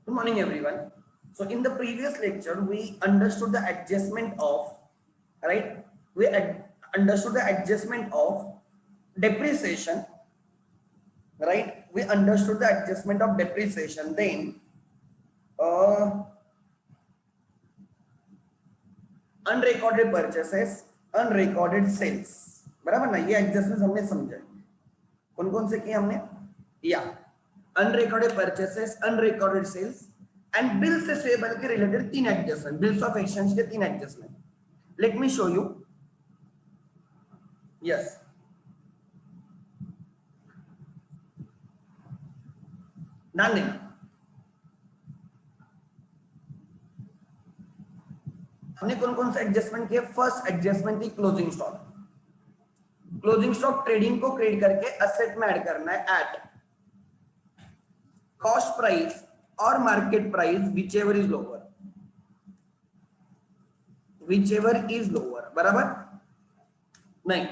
Good morning, everyone. So in the previous lecture, we understood the adjustment of, right? Understood the adjustment of depreciation, right? We understood the adjustment of depreciation. Then unrecorded purchases, unrecorded sales. बराबर ना? ये adjustment हमने समझे. कौन कौन से किए हमने? या unrecorded purchases, unrecorded sales and bills receivable के रिलेटेड तीन एडजस्टमेंट, बिल्स ऑफ एक्सचेंज के तीन adjustment. Let me show you. Yes, ध्यान देना. हमने कौन कौन से एडजस्टमेंट किए? फर्स्ट एडजस्टमेंट थी closing stock. Closing stock trading को क्रेडिट करके असेट में ऐड करना है एट कॉस्ट प्राइस और market price whichever is lower, whichever is lower. बराबर नहीं.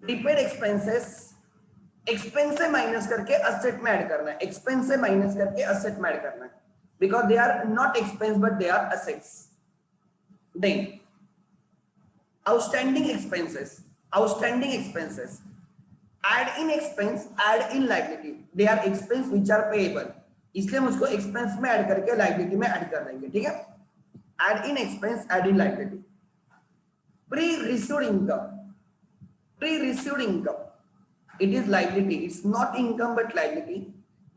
प्रीपेड एक्सपेंसेस, एक्सपेंस से माइनस करके असेट में ऐड करना है, एक्सपेंस से माइनस करके असेट में ऐड करना है, because they are not expense but they are assets. Then outstanding expenses, outstanding expenses, add in expense, add in liability. They are expense which are payable, इसलिए हम उसको expense में add करके liability में add कर देंगे. ठीक है? add in expense, add in liability. Pre-received income, pre-received income, it is liability, it's not income but liability.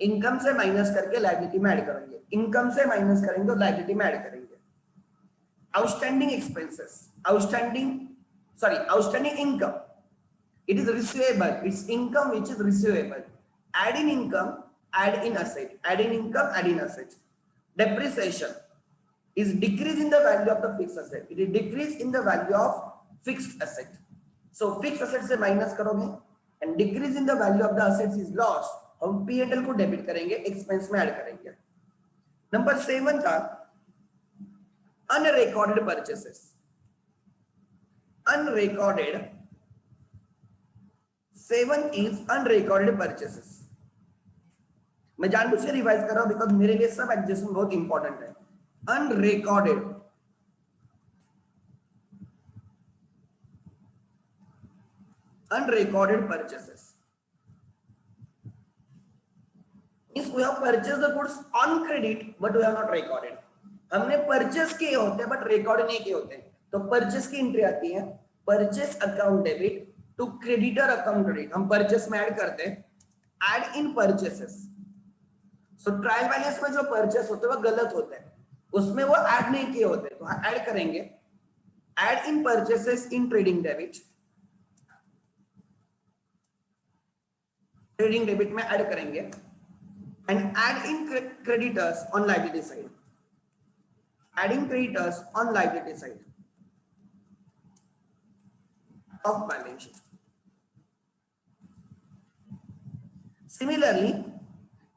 income से minus करके liability में add करेंगे, income से minus करेंगे तो liability में add करेंगे. outstanding expenses, outstanding income, it is receivable, it's income which is receivable. Add in income, add in asset, add in income, add in asset. Depreciation is decrease in the value of the fixed asset, it is decrease in the value of fixed asset. So fixed asset से minus करोगे and decrease in the value of the assets is loss. हम P&L को debit करेंगे, expense में add करेंगे. Number 7 था unrecorded purchases. Unrecorded 7 is unrecorded purchases. मैं जानबूझ के रिवाइज कर रहा हूं बिकॉज मेरे लिए सब एडजस्टमेंट बहुत इंपॉर्टेंट है. Unrecorded, unrecorded purchases means we have purchased the goods on credit but we have not recorded. हमने परचेस किए होते हैं बट रिकॉर्ड नहीं किए होते. तो परचेस की एंट्री आती है purchase account debit to creditor account credit. हम परचेस में ऐड करते हैं add in purchases. So trial balance में जो परचेस होते हैं वो गलत होते हैं, उसमें वो ऐड नहीं किए होते तो ऐड करेंगे add in purchases in trading debit. Trading debit में ऐड करेंगे and add in creditors on liability side. Adding creditors on liability side of balance sheet. Similarly,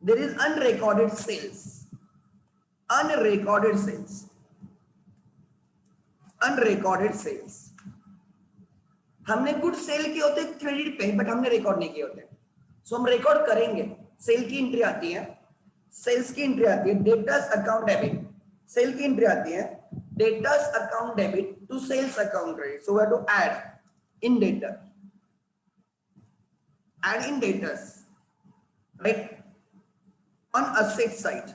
there is unrecorded sales. Unrecorded sales. Unrecorded sales. हमने good cell किए होते credit पे but हमने record नहीं किए होते. सो हम रिकॉर्ड करेंगे. सेल की एंट्री आती है, सेल्स की एंट्री आती है, डेटर्स अकाउंट डेबिट. सेल की एंट्री आती है debtors account debit to sales account credit. So we have to add in debtor, add in debtors, right. On asset side,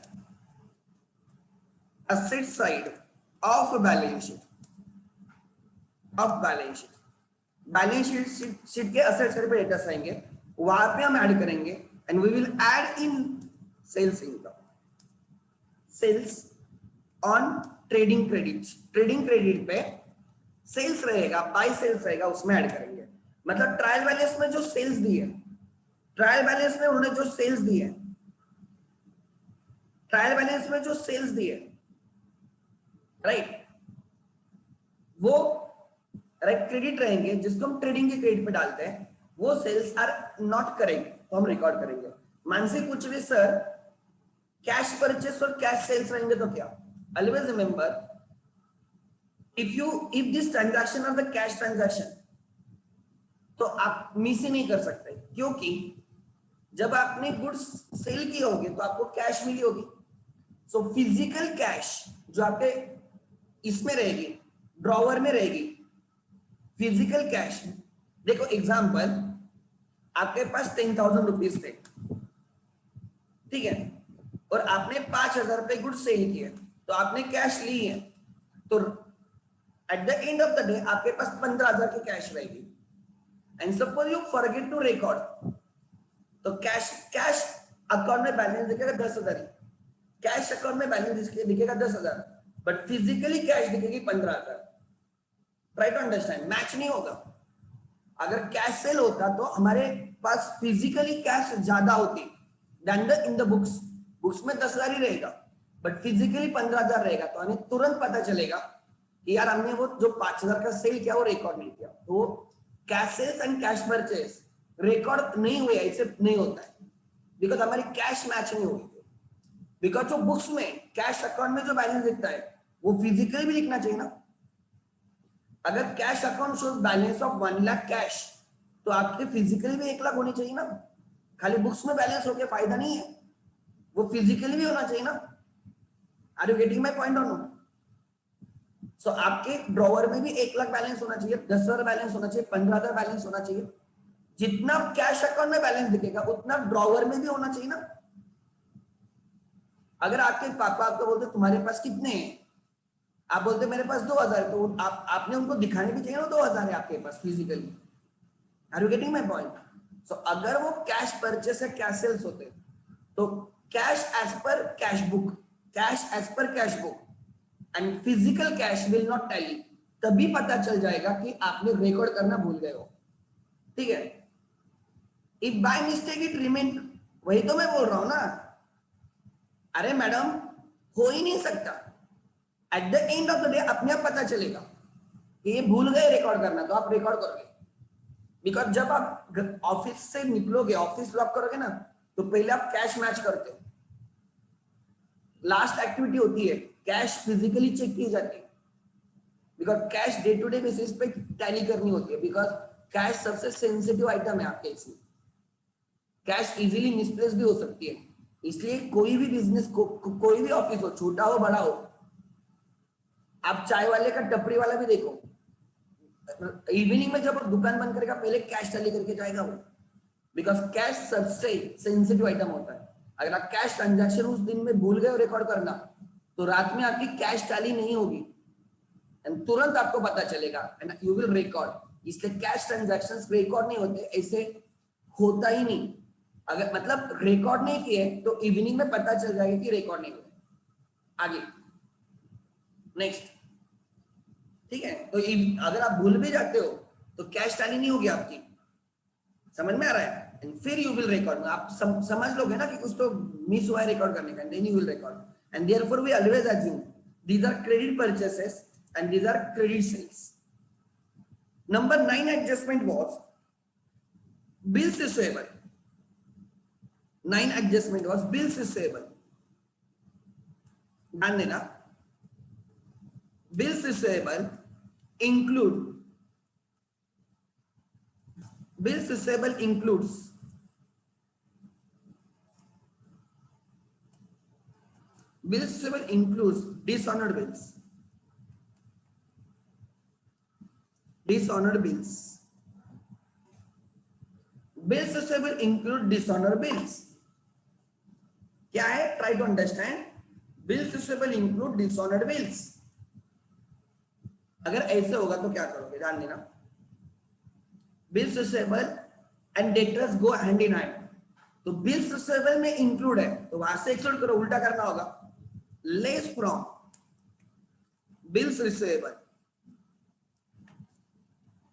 asset side of balance sheet, of balance sheet. Balance sheet के asset side पे debtors आएंगे, वहां पे हम add करेंगे and we will add in sales income, sales on trading credit. Trading credit पे sales रहेगा, bye sales रहेगा, उसमें ऐड करेंगे. मतलब ट्रायल बैलेंस में जो सेल्स दी है, ट्रायल बैलेंस में उन्होंने जो सेल्स दी है, ट्रायल बैलेंस में जो सेल्स दी है, राइट, वो राइट क्रेडिट रहेंगे जिसको हम ट्रेडिंग के क्रेडिट पे डालते हैं. वो सेल्स आर नॉट करेक्ट तो हम रिकॉर्ड करेंगे. मानसी पूछ रही सर कैश परचेस और कैश सेल्स रहेंगे तो क्या? Always remember, if this transaction are the cash transaction, तो आप मिस ही नहीं कर सकते, क्योंकि जब आपने गुड्स सेल की होगी तो आपको कैश मिली होगी. सो फिजिकल कैश जो आपके इसमें रहेगी, ड्रॉवर में रहेगी, फिजिकल कैश। देखो एग्जांपल, आपके पास 10,000 रुपीज थे, ठीक है, और आपने 5,000 रुपए गुड सेल किए, तो आपने कैश ली है, तो at the end of the day आपके पास 15,000 की कैश रहेगी। And suppose you forget to record, तो कैश अकाउंट में बैलेंस दिखेगा 10,000, कैश अकाउंट में बैलेंस दिखेगा 10,000, बट फिजिकली कैश दिखेगी 15,000। ट्राई टू अंडरस्टैंड, मैच नहीं होगा। अगर कैश सेल होता तो हमारे पास फिजिकली कैश ज्यादा होती देन इन द बुक्स में 10,000 ही रहेगा, बट फिजिकली 15,000 रहेगा, तो हमें तुरंत पता चलेगा कि यार हमने वो जो 5,000 का सेल किया वो रिकॉर्ड नहीं किया। तो cash sales and cash purchase record नहीं हुए, ऐसे नहीं होता है, बिकॉज हमारी कैश मैच नहीं हुई। बिकॉज जो बुक्स में कैश अकाउंट में जो बैलेंस दिखता है वो फिजिकली भी दिखना चाहिए ना। अगर cash account shows balance of 1 lakh cash, तो आपके फिजिकली भी 1 लाख होनी चाहिए ना। खाली बुक्स में बैलेंस होके फायदा नहीं है, वो फिजिकली भी होना चाहिए ना। Are you getting my point or no? So आपके ड्रॉवर में भी 1 लाख बैलेंस होना चाहिए, 10,000 बैलेंस होना चाहिए, 15,000 बैलेंस होना चाहिए। जितना कैश अकाउंट में बैलेंस दिखेगा उतना ड्रॉवर में भी होना चाहिए ना। अगर आपके पापा आपको बोलते तुम्हारे पास कितने हैं, आप बोलते मेरे पास 2,000, तो आपने उनको दिखाने भी चाहिए ना 2,000 है आपके पास physically. Are you getting my point? So अगर वो कैश परचेस या कैश सेल्स होते तो कैश एज पर कैश बुक, कैश एज पर cash book and physical cash will not tally, तभी पता चल जाएगा कि आपने रिकॉर्ड करना भूल गए हो, ठीक है। If by mistake it remain, वही तो मैं बोल रहा हूं ना, अरे मैडम हो ही नहीं सकता। Eight the end of the day अपने आप पता चलेगा कि ये भूल गए रिकॉर्ड करना, तो आप रिकॉर्ड करोगे। बिकॉज जब आप ऑफिस से निकलोगे, ऑफिस लॉक करोगे ना, तो पहले आप कैश मैच करते हो, लास्ट एक्टिविटी होती है कैश फिजिकली चेक की जाती है, because cash day to day basis पे टैली करनी होती है, बिकॉज कैश सबसे सेंसिटिव आइटम है आपके इसमें। कैश इजीली मिसप्लेस भी हो सकती है, इसलिए कोई भी बिजनेस कोई भी ऑफिस हो, छोटा हो बड़ा हो, आप चाय वाले का टपरी वाला भी देखो, इवनिंग में जब दुकान बंद करेगा पहले कैश टैली करके जाएगा वो, बिकॉज कैश सबसे सेंसिटिव आइटम होता है। अगर आप कैश ट्रांजैक्शन उस दिन में भूल गए रिकॉर्ड करना, तो रात में आपकी कैश टैली नहीं होगी एंड तुरंत आपको पता चलेगा एंड यू विल रिकॉर्ड। इसलिए कैश ट्रांजैक्शंस रिकॉर्ड नहीं होते, ऐसे होता ही नहीं। अगर मतलब रिकॉर्ड नहीं किए तो इवनिंग में पता चल जाएगा कि रिकॉर्ड नहीं हुए। आगे नेक्स्ट, ठीक है। तो अगर आप भूल भी जाते हो तो कैश टैली नहीं होगी आपकी, समझ में आ रहा है? एंड फिर यू विल रिकॉर्ड, आप समझ लोगे ना कि कुछ तो मिस हुआ है रिकॉर्ड करने का, then you will record. And therefore we always assume these are credit purchases and these are credit sales. Number 9 adjustment was bills receivable. 9 adjustment was bills receivable. ध्यान देना, bills receivable include, bills receivable includes bills receivable includes dishonored bills. Dishonored bills. Bills receivable include dishonored bills. क्या है? Try to understand. Bills receivable include dishonored bills. अगर ऐसे होगा तो क्या करोगे? ध्यान देना, bills receivable and debtors go hand in hand. तो bills receivable में include है, तो वहां से exclude करो, उल्टा करना होगा, less from bills receivable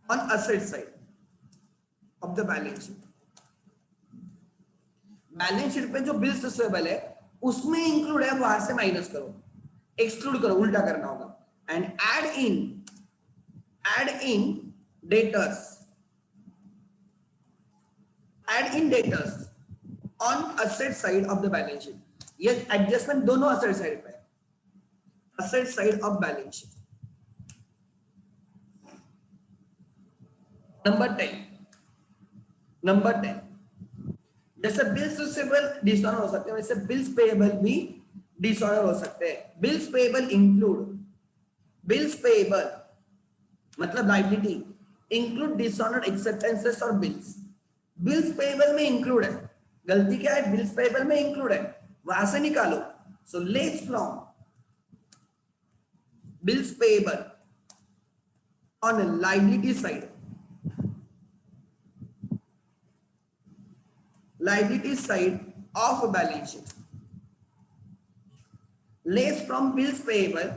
on asset side of the balance sheet. Balance sheet पे जो बिल्स रिसीवेबल है उसमें इंक्लूड है, वहां से माइनस करो, एक्सक्लूड करो, उल्टा करना होगा। And add in debtors, add in debtors on asset side of the balance sheet. ये एडजस्टमेंट दोनों asset side पे है, asset side of balance sheet. Number 10, जैसे बिल्स रिसीवेबल डिसऑनर हो सकते हैं, वैसे बिल्स पेएबल भी डिसऑनर हो सकते हैं। Bills payable include, bills payable मतलब लायबिलिटी इंक्लूड डिसऑनर्ड एक्सेप्टेंसेस और बिल्स। बिल्स पेएबल में इंक्लूड है, गलती क्या है, बिल्स पेएबल में इंक्लूड है, वहां से निकालो। So less from bills payable on a liability side, liability side of a balance sheet, less from bills payable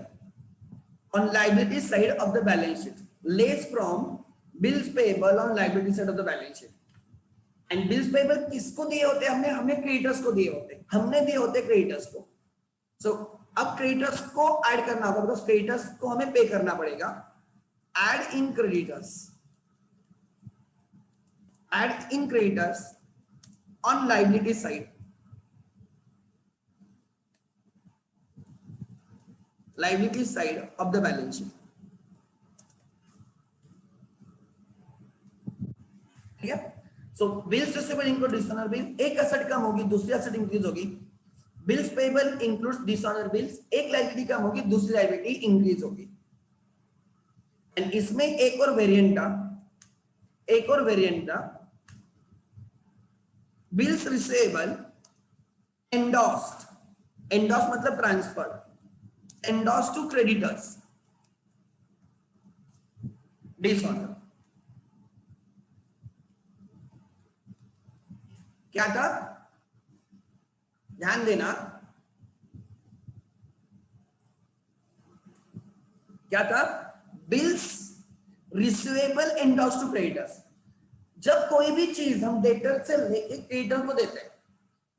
on liability side of the balance sheet, less from bills payable on liability side of the balance sheet। And bills payable किसको दिए होते हैं, हमने हमने creditors को दिए होते हैं, हमने दिए होते क्रेडिटर्स को। सो अब क्रेडिटर्स को ऐड करना होगा, बिकॉज क्रेडिटर्स को हमें पे करना पड़ेगा। add in creditors, add in creditors on liability side, liability side of the balance sheet। ठीक है, so bills receivable include dishonour bill, एक एसेट कम होगी दूसरी एसेट इंक्रीज होगी। Bills payable includes dishonour bills, एक लायबिलिटी कम होगी दूसरी लायबिलिटी इंक्रीज होगी। एंड इसमें एक और वेरिएंट था, बिल्स रिसीवेबल एंडोस्ड, एंडोस्ड मतलब ट्रांसफर, एंडोस्ड टू क्रेडिटर्स डिसऑनर। क्या था, ध्यान देना, क्या था, बिल्स रिसीवेबल एंडोस्ड टू क्रेडिटर्स। जब कोई भी चीज हम डेटर से लेके क्रेडिटर को देते हैं,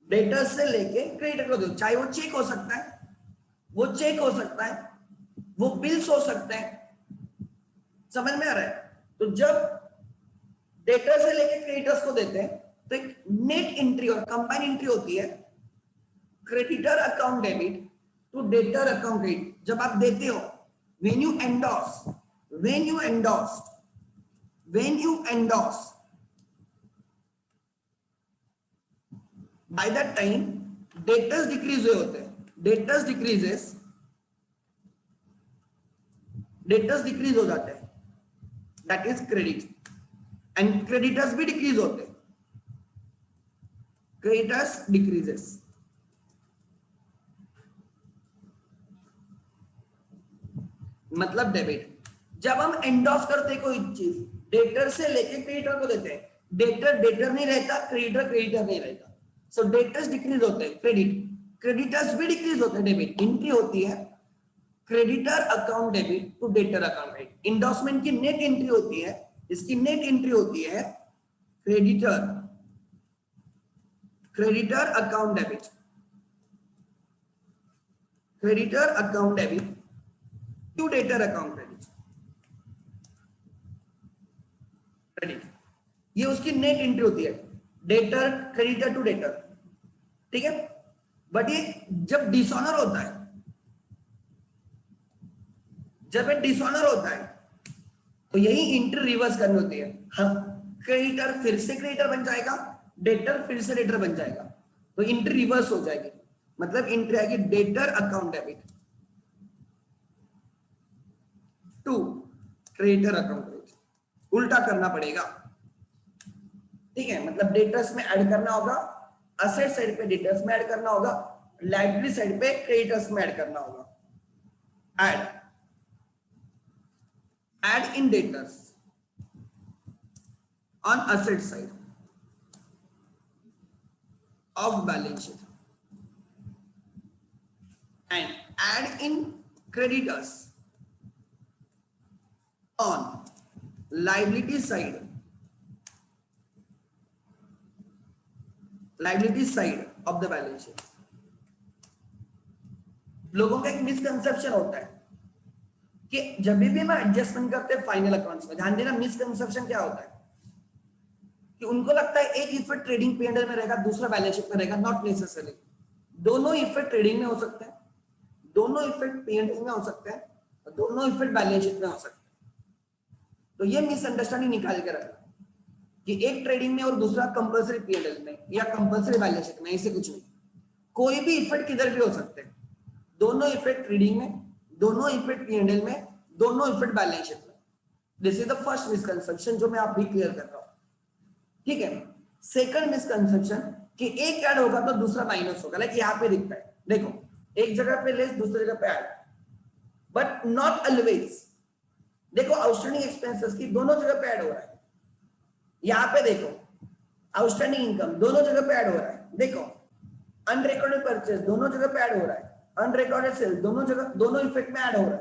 डेटर से लेके क्रेडिटर को देते, चाहे वो चेक हो सकता है, वो चेक हो सकता है, वो बिल्स हो सकते हैं, समझ में आ रहा है। तो जब डेटर से लेके क्रेडिटर्स को देते हैं तो एक नेट एंट्री और कंबाइन एंट्री होती है, creditor account debit to debtor account credit. जब आप देते हो, when you endorse, by that time debtors decrease हुए होते हैं, debtors decrease हो जाते हैं, that is credit, and creditors भी decrease होते हैं, creditors decreases। मतलब डेबिट, जब हम एंडोर्स करते कोई चीज डेटर से लेके क्रेडिटर को देते हैं, डेटर नहीं रहता, क्रेडिटर नहीं रहता, सो डेटर्स डिक्रीज होते हैं, क्रेडिटर्स भी डिक्रीज होते हैं, डेबिट एंट्री होती है, creditor account debit to debtor account credit. Endorsement की नेट एंट्री होती है, इसकी नेट एंट्री होती है creditor account debit to debtor account credit, ये उसकी नेट एंट्री होती है, डेटर क्रेडिटर टू डेटर, ठीक है। बट ये जब डिसऑनर होता है, तो यही एंट्री रिवर्स करनी होती है। हाँ, क्रेडिटर फिर से क्रेडिटर बन जाएगा, डेटर फिर से डेटर बन जाएगा, तो एंट्री रिवर्स हो जाएगी, मतलब एंट्री आएगी debtor account debit to creditor account credit, उल्टा करना पड़ेगा, ठीक है। मतलब डेटर्स में ऐड करना होगा, असेट साइड पे डेटर्स में ऐड करना होगा, लायबिलिटी साइड पे क्रेडिटर्स में ऐड करना होगा। Add in debtors on asset side of balance sheet and add in creditors on liability side of the balance sheet। लोगों का एक मिसकंसेप्शन होता है कि जब भी हम एडजस्टमेंट करते हैं फाइनल अकाउंट्स में, ध्यान देना, मिसकंसेप्शन क्या होता है कि उनको लगता है एक इफेक्ट ट्रेडिंग पीएनएल में रहेगा, दूसरा बैलेंस शीट में रहेगा। नॉट नेसेसरी, दोनों इफेक्ट ट्रेडिंग में हो सकते हैं, दोनों इफेक्ट पीएनएल में हो सकते हैं, और दोनों इफेक्ट बैलेंस शीट में हो सकते हैं। तो ये मिसअंडरस्टैंडिंग निकाल के रखना कि एक ट्रेडिंग में और दूसरा कंपलसरी पीएनएल में या कंपलसरी बैलेंस शीट में, ऐसे कुछ नहीं, कोई भी इफेक्ट किधर भी हो सकते हैं। दोनों इफेक्ट रीडिंग में, दोनों इफेक्ट P&L में, दोनों इफेक्ट बैलेंस शीट में। This is the first misconception जो मैं आप भी क्लियर कर रहा हूं, ठीक है। सेकंड मिसकंसेप्शन कि एक ऐड होगा तो दूसरा माइनस होगा, लाइक यहाँ पे दिखता है, देखो एक जगह पे लेस दूसरी जगह पे ऐड, बट नॉट ऑलवेज। देखो आउटस्टैंडिंग एक्सपेंसेस की दोनों जगह पे ऐड हो रहा है, यहाँ पे देखो आउटस्टैंडिंग इनकम दोनों जगह पे ऐड हो रहा है, देखो अनरिकॉर्डेड परचेज दोनों जगह पे ऐड हो रहा है, अनरिकॉर्डेड सेल्स दोनों जगह, दोनों इफेक्ट में ऐड हो रहा है।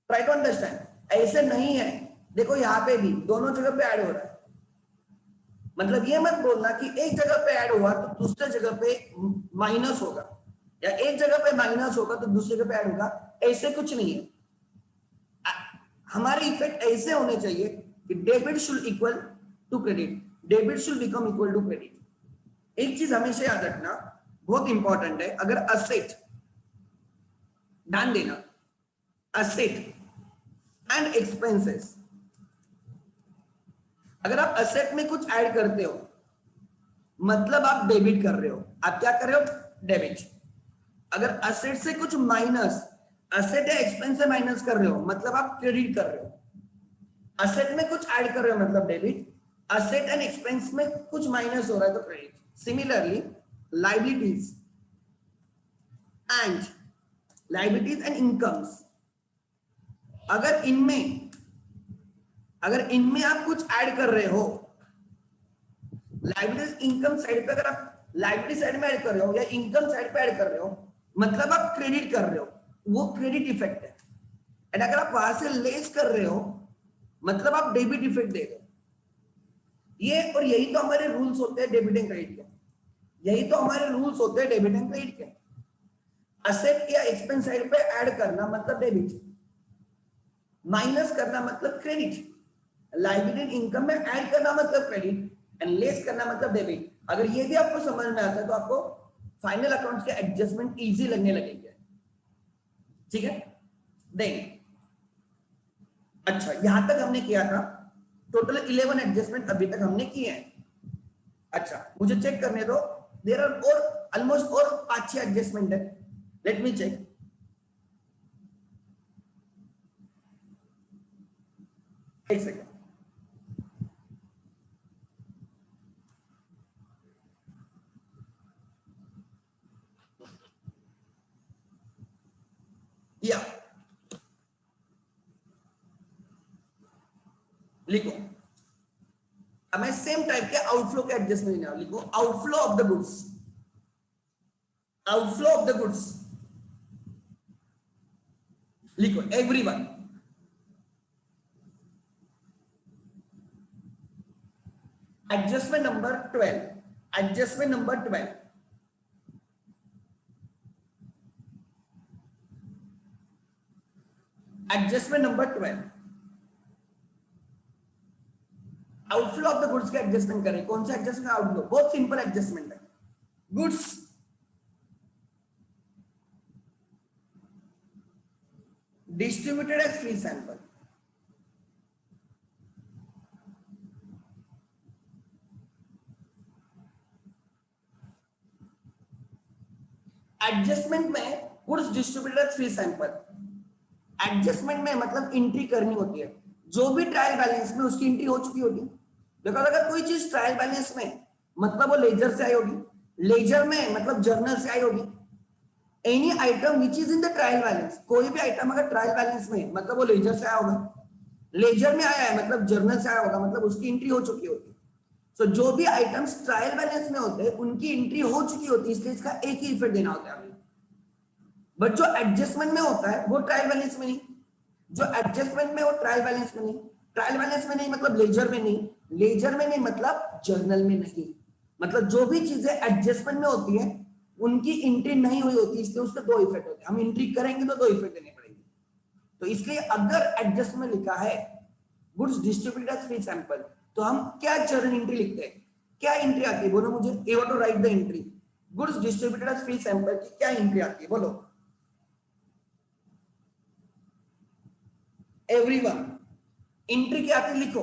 ट्राई टू अंडरस्टैंड, ऐसे नहीं है, देखो यहाँ पे भी दोनों जगह पे ऐड हो रहा है। मतलब ये मत बोलना कि एक जगह पे ऐड हुआ तो दूसरे जगह पे माइनस होगा, या एक जगह पे माइनस होगा तो दूसरी जगह पे ऐड होगा, ऐसे कुछ नहीं है। हमारे इफेक्ट ऐसे होने चाहिए कि debit should equal to credit, debit should become equal to credit. एक चीज हमेशा याद रखना, बहुत इंपॉर्टेंट है, अगर असेट, ध्यान देना, असेट एंड एक्सपेंसेस, अगर आप असेट में कुछ ऐड करते हो मतलब आप डेबिट कर रहे हो, आप क्या कर रहे हो, डेबिट। अगर असेट से कुछ माइनस, असेट या एक्सपेंस से माइनस कर रहे हो मतलब आप क्रेडिट कर रहे हो। असेट में कुछ ऐड कर रहे हो मतलब डेबिट, असेट एंड एक्सपेंस में कुछ माइनस हो रहा है तो credit. Similarly liabilities and incomes, अगर इनमें आप कुछ ऐड कर रहे हो, लायबिलिटीज इनकम साइड पे, अगर आप लायबिलिटी साइड में ऐड कर रहे हो या इनकम साइड पे ऐड कर रहे हो मतलब आप क्रेडिट कर रहे हो, वो क्रेडिट इफेक्ट है। एंड अगर आप वहां से लेस कर रहे हो मतलब आप डेबिट इफेक्ट दे रहे हो। ये और यही तो हमारे रूल्स होते हैं डेबिट एंड क्रेडिट के, यही तो हमारे रूल्स होते हैं डेबिट एंड क्रेडिट के। असेट या एक्सपेंस साइड पे ऐड करना मतलब डेबिट, माइनस करना मतलब क्रेडिट, लायबिलिटी इनकम में ऐड करना मतलब क्रेडिट, एंड लेस करना मतलब डेबिट। अगर ये भी आपको समझ में आता है तो आपको फाइनल अकाउंट्स के एडजस्टमेंट इजी लगने लगेंगे, ठीक है। देन अच्छा, यहां तक हमने किया था, टोटल 11 एडजस्टमेंट अभी तक हमने किए हैं। अच्छा मुझे चेक करने दो, देयर आर और ऑलमोस्ट और 5-6 एडजस्टमेंट है, लेट मी चेक। एक सेकेंड, या लिखो, अब मैं सेम टाइप के आउटफ्लो के एडजस्टमेंट लेना, लिखो outflow of the goods, outflow of the goods, लिखो everyone. Adjustment number 12, adjustment number 12, adjustment number 12, outflow of the goods के एडजस्टमेंट करें। कौन सा एडजस्टमेंट, आउटफ्लो, बहुत सिंपल एडजस्टमेंट है। Goods distributed as free sample, adjustment में goods distributed as free sample, adjustment में मतलब एंट्री करनी होती है, जो भी ट्रायल बैलेंस में उसकी एंट्री हो चुकी होगी। देखो अगर कोई चीज ट्रायल बैलेंस में मतलब वो लेजर से आई होगी, लेजर में मतलब जर्नल से आई होगी। Any item which is in the trial balance, कोई भी आइटम अगर ट्रायल बैलेंस में मतलब वो लेजर से आया होगा, लेजर में आया है मतलब जर्नल से आया होगा, मतलब उसकी एंट्री हो चुकी होती है। सो जो भी आइटम्स ट्रायल बैलेंस में होते हैं उनकी एंट्री हो चुकी होती है, इसलिए इसका एक ही इफेक्ट देना होता है हमें। बट जो एडजस्टमेंट में होता है वो ट्रायल बैलेंस में नहीं, जो एडजस्टमेंट में वो ट्रायल बैलेंस में नहीं, ट्रायल बैलेंस में नहीं मतलब लेजर में नहीं, लेजर में नहीं मतलब जर्नल में नहीं, मतलब जो भी चीजें एडजस्टमेंट में होती है उनकी एंट्री नहीं हुई होती, इसलिए उसके दो इफेक्ट होते हैं। हम एंट्री करेंगे तो दो इफेक्ट देने पड़ेंगे। तो इसलिए अगर एडजस्टमेंट लिखा है goods distributed as free sample, तो हम क्या जर्नल एंट्री लिखते हैं, क्या एंट्री आती है, बोलो मुझे। You have to write the entry, goods distributed as free sample की क्या एंट्री आती है, बोलो। एवरीवन, एंट्री क्या आती है लिखो।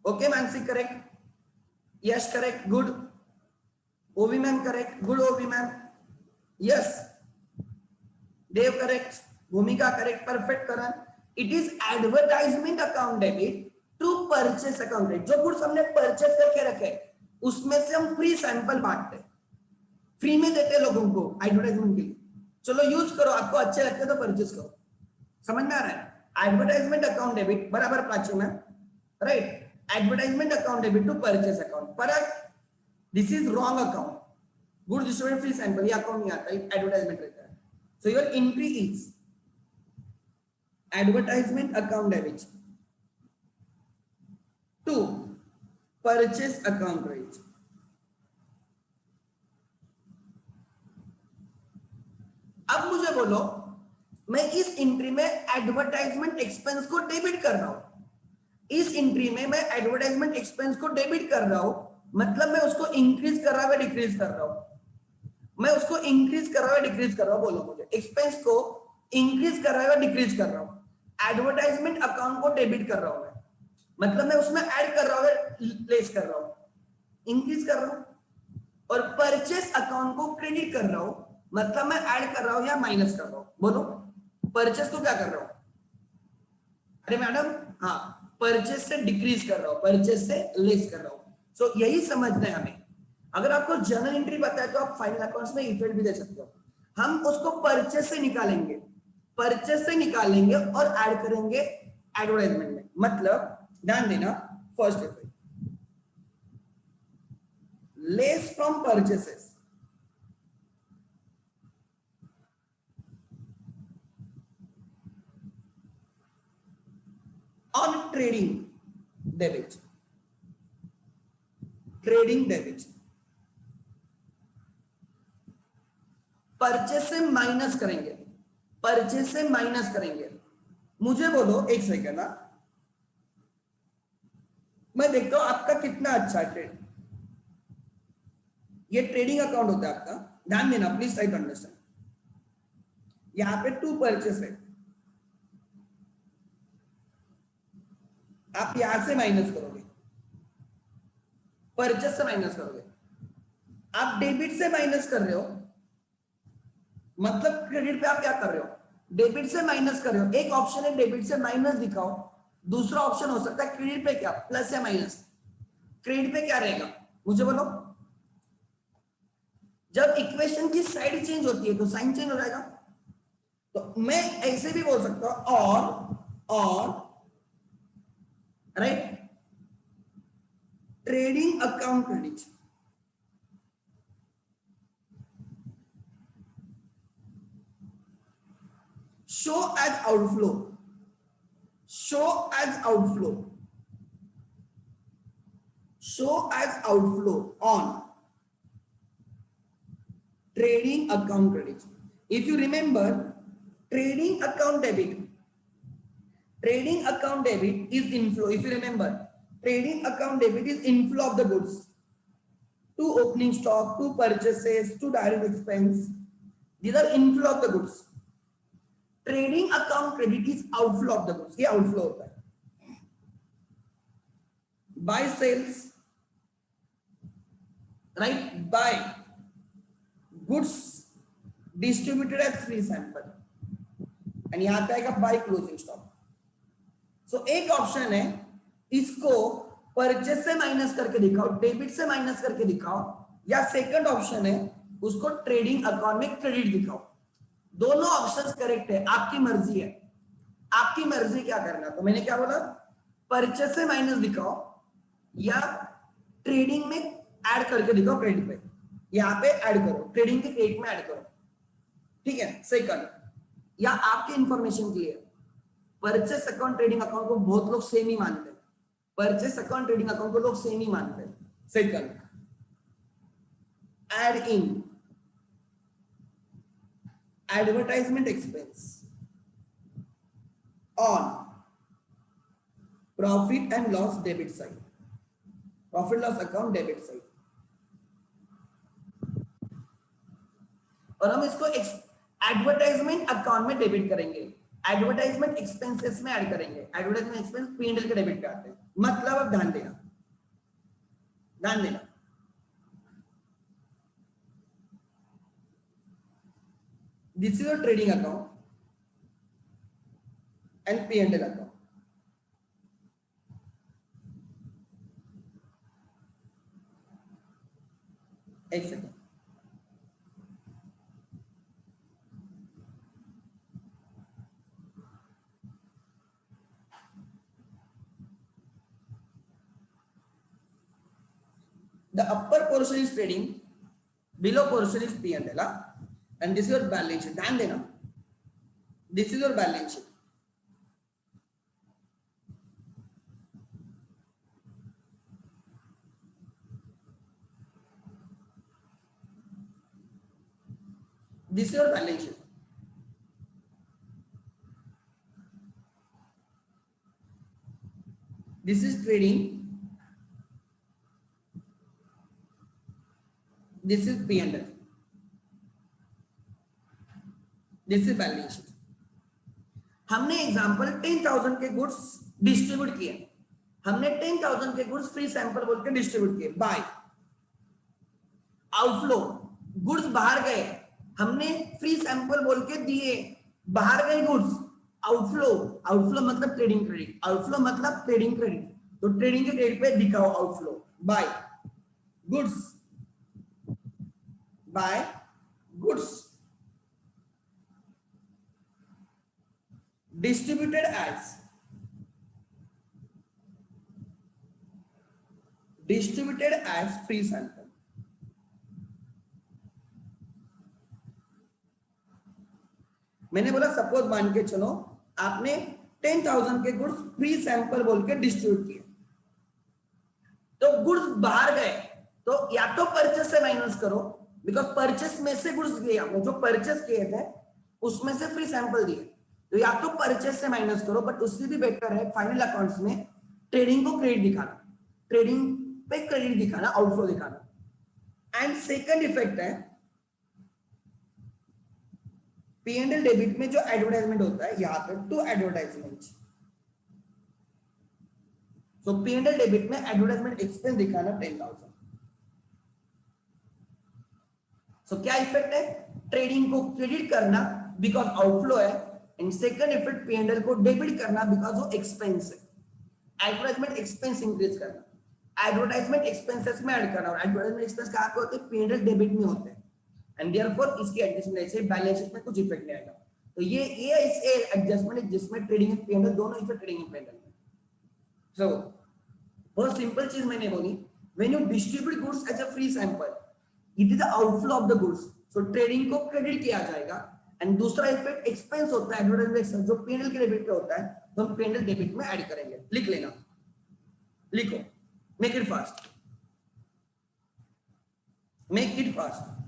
Okay Mansi correct, yes correct, good. Ovi ma'am correct, good Ovi ma'am. Yes, Dev correct, Bhumika correct, perfect Karan. It is advertisement account debit to purchase account credit. जो गुड्स हमने परचेस करके रखे उसमें से हम फ्री सैंपल बांटते हैं, फ्री में देते हैं लोगों को एडवर्टाइजमेंट के लिए. चलो यूज करो, आपको अच्छे लगते तो परचेस करो. समझ में आ रहा है? एडवर्टाइजमेंट अकाउंट डेबिट बराबर प्राची में, right. Advertisement account debit to purchase account. परत this is wrong account. Good distributed free sample ये अकाउंट नहीं आता, एडवर्टाइजमेंट रहता है. So your entry is advertisement account debit to purchase account credit. अब मुझे बोलो, मैं इस एंट्री में एडवर्टाइजमेंट एक्सपेंस को डेबिट कर रहा हूं. इस एंट्री में मैं एडवर्टाइजमेंट एक्सपेंस को डेबिट कर रहा हूं, मतलब मैं उसको इंक्रीज कर रहा हूं, डिक्रीज कर रहा हूं. मैं उसको इंक्रीज कर रहा हूं, डिक्रीज कर रहा हूं. बोलो मुझे, एक्सपेंस को इंक्रीज कर रहा हूं, डिक्रीज कर रहा हूं. एडवर्टाइजमेंट अकाउंट को डेबिट कर रहा हूं मैं, मतलब मैं उसमें ऐड कर रहा हूं, लेस कर रहा हूं, इंक्रीज कर रहा हूं. और परचेस अकाउंट को क्रेडिट कर रहा हूं, मतलब मैं ऐड कर रहा हूं या माइनस कर रहा हूं. बोलो, परचेस को क्या कर रहा हूं? अरे मैडम, हाँ, परचेस से डिक्रीज कर रहा हूं, परचेस से लेस कर रहा हूं. सो यही समझना है हमें. अगर आपको जर्नल एंट्री पता है तो आप फाइनल अकाउंट्स में इफेक्ट भी दे सकते हो. हम उसको परचेस से निकालेंगे, परचेस से निकालेंगे और ऐड करेंगे एडवर्टाइजमेंट में. मतलब ध्यान देना, first effect less from purchases on trading debit. Trading debit purchase से माइनस करेंगे, परचेस से माइनस करेंगे. मुझे बोलो एक सेकंड, मैं देखता हूं आपका कितना अच्छा ट्रेड. ये ट्रेडिंग अकाउंट होता है आपका. ध्यान देना प्लीज, ट्राई टू अंडरस्टैंड. यहां पे 2 परचेस है, आप यहां से माइनस करोगे, परचेस से माइनस करोगे. आप डेबिट से माइनस कर रहे हो, मतलब क्रेडिट पे आप क्या कर रहे हो? डेबिट से माइनस कर रहे हो. एक ऑप्शन है डेबिट से माइनस दिखाओ, दूसरा ऑप्शन हो सकता है क्रेडिट पे क्या, प्लस या माइनस. क्रेडिट पे क्या रहेगा मुझे बोलो? जब इक्वेशन की साइड चेंज होती है तो साइन चेंज हो जाएगा. तो मैं ऐसे भी बोल सकता हूं, और right, trading account credit show as outflow, show as outflow, show as outflow on trading account credit. If you remember, trading account debit is inflow. If you remember, trading account debit is inflow of the goods to opening stock, to purchases, to direct expense. These are inflow of the goods. Trading account credit is outflow of the goods. ये outflow होता है. By sales, right, by goods distributed as free sample, and यहां पे आएगा by closing stock. सो एक option है, इसको purchase से माइनस करके दिखाओ, डेबिट से माइनस करके दिखाओ, या सेकंड ऑप्शन है उसको ट्रेडिंग अकाउंट में क्रेडिट दिखाओ. दोनों ऑप्शंस करेक्ट है, आपकी मर्जी है, आपकी मर्जी क्या करना. तो मैंने क्या बोला, परचेस से माइनस दिखाओ या ट्रेडिंग में ऐड करके दिखाओ क्रेडिट पे. यहां पे ऐड करो, ट्रेडिंग के क्रेडिट में ऐड करो. ठीक है, सेकंड, या आपके इंफॉर्मेशन के लिए, परचेस अकाउंट ट्रेडिंग अकाउंट को बहुत लोग सेम ही मानते हैं. परचेस अकाउंट ट्रेडिंग अकाउंट को लोग सेम ही मानते हैं. Second, add in advertisement expense on profit and loss debit side, profit loss account debit side. और हम इसको एडवर्टाइजमेंट अकाउंट में डेबिट करेंगे, एडवर्टाइजमेंट एक्सपेंसेस में ऐड करेंगे. एडवर्टाइजमेंट एक्सपेंस P&L के डेबिट पे आते हैं. मतलब अब ध्यान देना, ध्यान देना, this is your trading account and P and L account. एक second. The upper portion is trading, below portion is P and L, and this is your balance sheet. ध्यान देना, this is your balance sheet. This is your balance sheet. This is trading. This is P and L. This is balance sheet. हमने example 10,000 के goods distribute किए. हमने 10,000 के goods free sample बोल के distribute किए. बाय आउटफ्लो, गुड्स बाहर गए, हमने फ्री सैंपल बोल के दिए, बाहर गए गुड्स. आउटफ्लो, आउटफ्लो मतलब ट्रेडिंग क्रेडिट, आउटफ्लो मतलब ट्रेडिंग क्रेडिट. तो ट्रेडिंग के क्रेडिट पे दिखाओ outflow. By goods, by goods distributed as free sample. मैंने बोला सपोज मान के चलो आपने 10,000 के गुड्स फ्री सैंपल बोल के डिस्ट्रीब्यूट किए, तो गुड्स बाहर गए तो या तो परचेस से माइनस करो, बिकॉज परचेस में से गुड्स गए, आपने जो परचेस किए थे उसमें से फ्री सैंपल दिए, तो या तो परचेस से माइनस करो. बट उससे भी बेटर है फाइनल अकाउंट्स में ट्रेडिंग को क्रेडिट दिखाना, ट्रेडिंग पे क्रेडिट दिखाना, आउटफ्लो दिखाना. एंड सेकंड इफेक्ट है पी एंड एल डेबिट में जो एडवर्टाइजमेंट होता है, यहाँ पे to advertisement. So P and L debit में एडवर्टाइजमेंट एक्सपेंस दिखाना 10,000. सो क्या इफेक्ट है? ट्रेडिंग को क्रेडिट करना बिकॉज आउटफ्लो है, and second effect P and L को डेबिट करना बिकॉज वो एक्सपेंस है. एडवर्टाइजमेंट एक्सपेंस इंक्रीज करना, एडवर्टाइजमेंट एक्सपेंसेस में ऐड करना. और एडवर्टाइजमेंट एक्सपेंस कहाँ पे होते हैं? पी एंड एल डेबिट में होते हैं. एंड देयरफॉर इसकी एडजस्टमेंट ऐसे बैलेंस शीट में कुछ इफेक्ट नहीं आएगा. तो ये एडजस्टमेंट है जिसमें trading and P and L दोनों effect trading and P and L में. सो बहुत सिंपल चीज मैंने बोली, when you distribute goods as a free sample, it is the outflow of the goods. So trading को credit किया जाएगा. And दूसरा इफेक्ट एक्सपेंस होता है एडवर्टाइजमेंट जो पी एंड एल के डेबिट पे होता है, तो हम पी एंड एल डेबिट में ऐड करेंगे. लिख लेना, लिखो, make it fast, make it fast.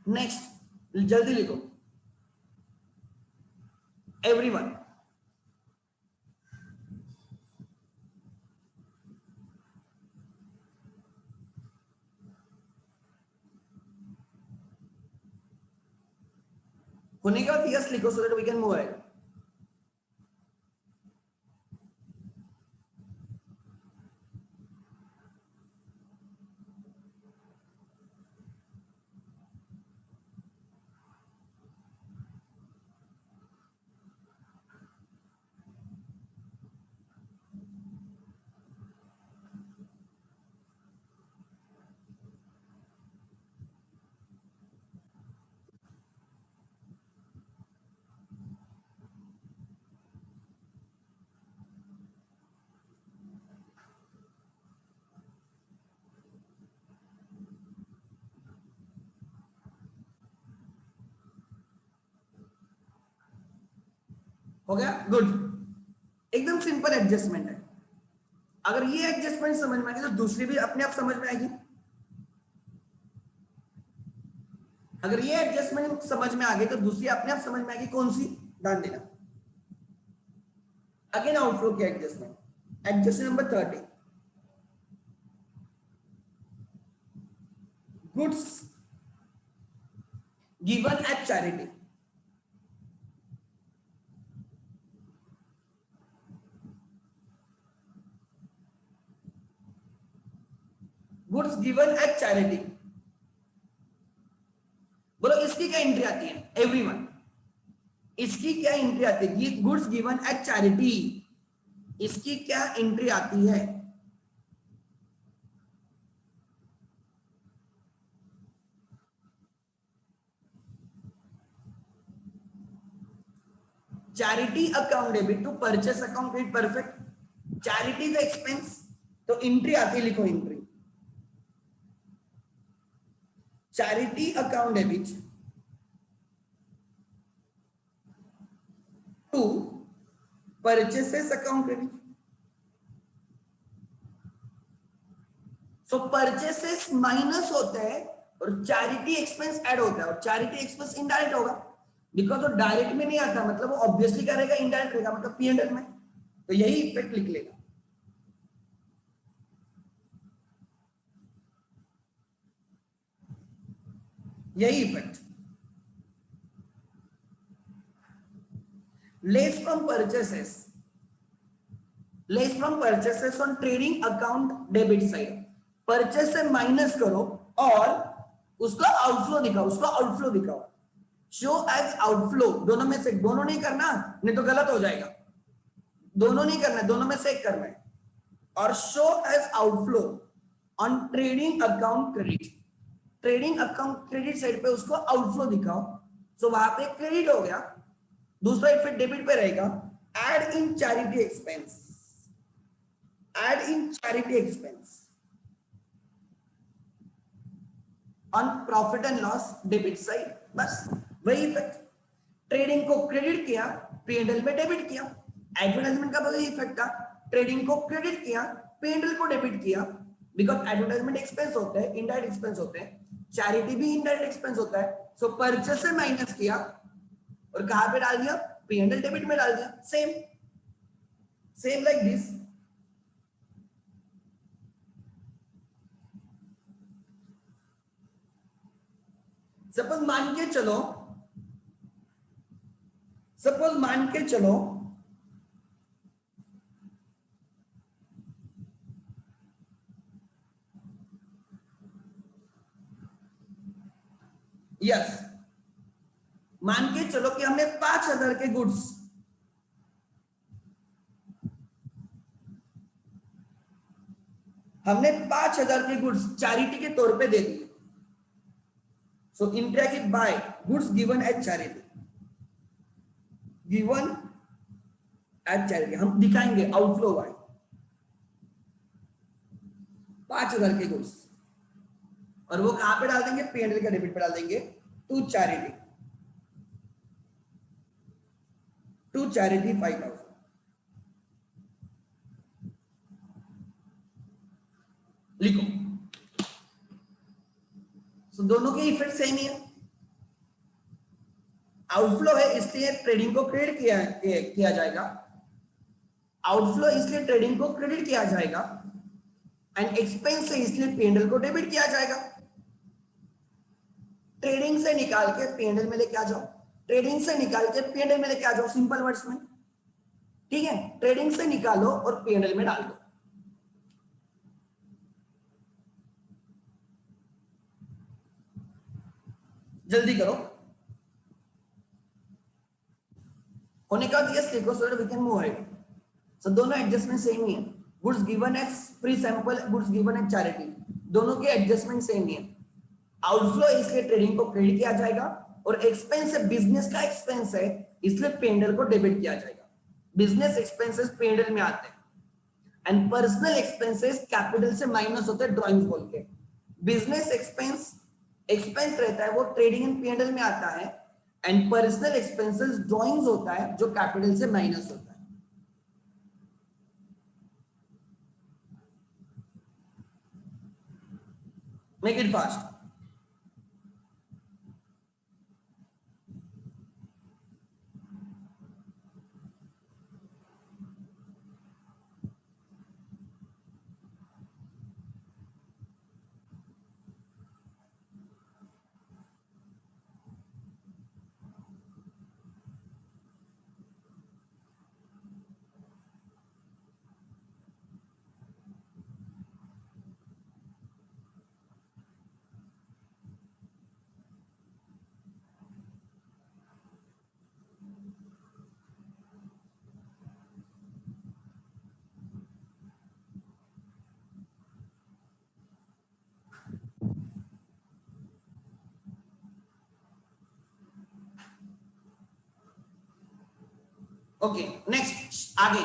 Next जल्दी लिखो एवरीवन. होने के बाद यस लिखो so that we can move ahead. हो गया? गुड. एकदम सिंपल एडजस्टमेंट है. अगर ये एडजस्टमेंट समझ में आएगी तो दूसरी भी अपने आप समझ में आएगी. अगर ये एडजस्टमेंट समझ में आ गई तो दूसरी अपने आप समझ में आएगी, कौन सी, ध्यान देना। अगेन आउटफ्लो की adjustment, adjustment number 30, goods given at charity. Goods given at charity, बोलो इसकी क्या एंट्री आती है एवरीवन, इसकी क्या एंट्री आती है, गुड्स गिवन एट चैरिटी, इसकी क्या एंट्री आती है? Charity account debit to purchase account credit, perfect. Charity का एक्सपेंस, तो एंट्री आती है, लिखो entry, charity account debit to purchases account credit. So purchases minus होता है और चैरिटी एक्सपेंस ऐड होता है, और चैरिटी एक्सपेंस इनडायरेक्ट होगा बिकॉज वो डायरेक्ट में नहीं आता, मतलब वो ऑब्वियसली क्या रहेगा, इनडायरेक्ट रहेगा, मतलब पी&एल में, तो यही इफेक्ट लिख लेगा। यही effect, less from purchases, less from purchases on trading account debit side, purchase से माइनस करो और उसका आउटफ्लो दिखाओ, उसका आउटफ्लो दिखाओ, शो एज आउटफ्लो, दोनों में से, दोनों नहीं करना नहीं तो गलत हो जाएगा, दोनों नहीं करना है, दोनों में से एक करना है, और show as outflow on trading account credit, trading account credit side पे उसको आउटफ्लो दिखाओ, सो वहां पे क्रेडिट हो गया, दूसरा इफेक्ट डेबिट पे रहेगा, add in charity expense, add in charity expense on profit and loss debit side, बस वही इफेक्ट, ट्रेडिंग को क्रेडिट किया, पी&एल में डेबिट किया, एडवर्टाइजमेंट का वही इफेक्ट था, ट्रेडिंग को क्रेडिट किया, पी&एल को डेबिट किया, बिकॉज एडवर्टाइजमेंट एक्सपेंस होते हैं, इनडायरेक्ट एक्सपेंस होते हैं, चैरिटी भी इनडायरेक्ट एक्सपेंस होता है, सो परचेस से माइनस किया और कहां पे डाल दिया, पी&एल डेबिट में डाल दिया, same same like this. Suppose मान के चलो, सपोज मान के चलो यस, मान के चलो कि हमने 5,000 के गुड्स, हमने 5,000 के गुड्स चैरिटी के तौर पे दे दिए, सो इंट्रा की by goods given at charity, given at charity, हम दिखाएंगे आउटफ्लो बाय 5,000 के गुड्स, और वो कहां पे डाल देंगे, पी&एल का डेबिट पे डाल देंगे, टू चैरिटी, टू चैरिटी 5,000, लिखो। सो दोनों के इफेक्ट सेम ही है, आउटफ्लो है इसलिए ट्रेडिंग को क्रेडिट किया जाएगा, आउटफ्लो इसलिए ट्रेडिंग को क्रेडिट किया जाएगा, एंड एक्सपेंस है इसलिए पी&एल को डेबिट किया जाएगा। ट्रेडिंग से निकाल के पी&एल में लेके आ जाओ, ट्रेडिंग से निकाल के पी&एल में लेके आ जाओ, सिंपल वर्ड्स में, ठीक है, ट्रेडिंग से निकालो और पी&एल में डाल दो, जल्दी करो, होने का यस लिखो so that we can move ahead. So दोनों एडजस्टमेंट सेम ही है, goods given as free sample, goods given as charity, दोनों के एडजस्टमेंट सेम ही है, आउटफ्लो इसलिए ट्रेडिंग को क्रेडिट किया जाएगा, और एक्सपेंस है बिजनेस का एक्सपेंस है इसलिए पी&एल को डेबिट किया जाएगा, बिजनेस एक्सपेंसेस पी&एल में आते हैं, एंड पर्सनल एक्सपेंसेस कैपिटल से माइनस होते हैं, ड्राइंग्स बोल के, बिजनेस एक्सपेंस एक्सपेंस रहता है वो ट्रेडिंग एंड पी&एल में आता है, एंड पर्सनल एक्सपेंसेस ड्राइंग्स होता है जो कैपिटल से माइनस होता है। Make it fast, okay next आगे,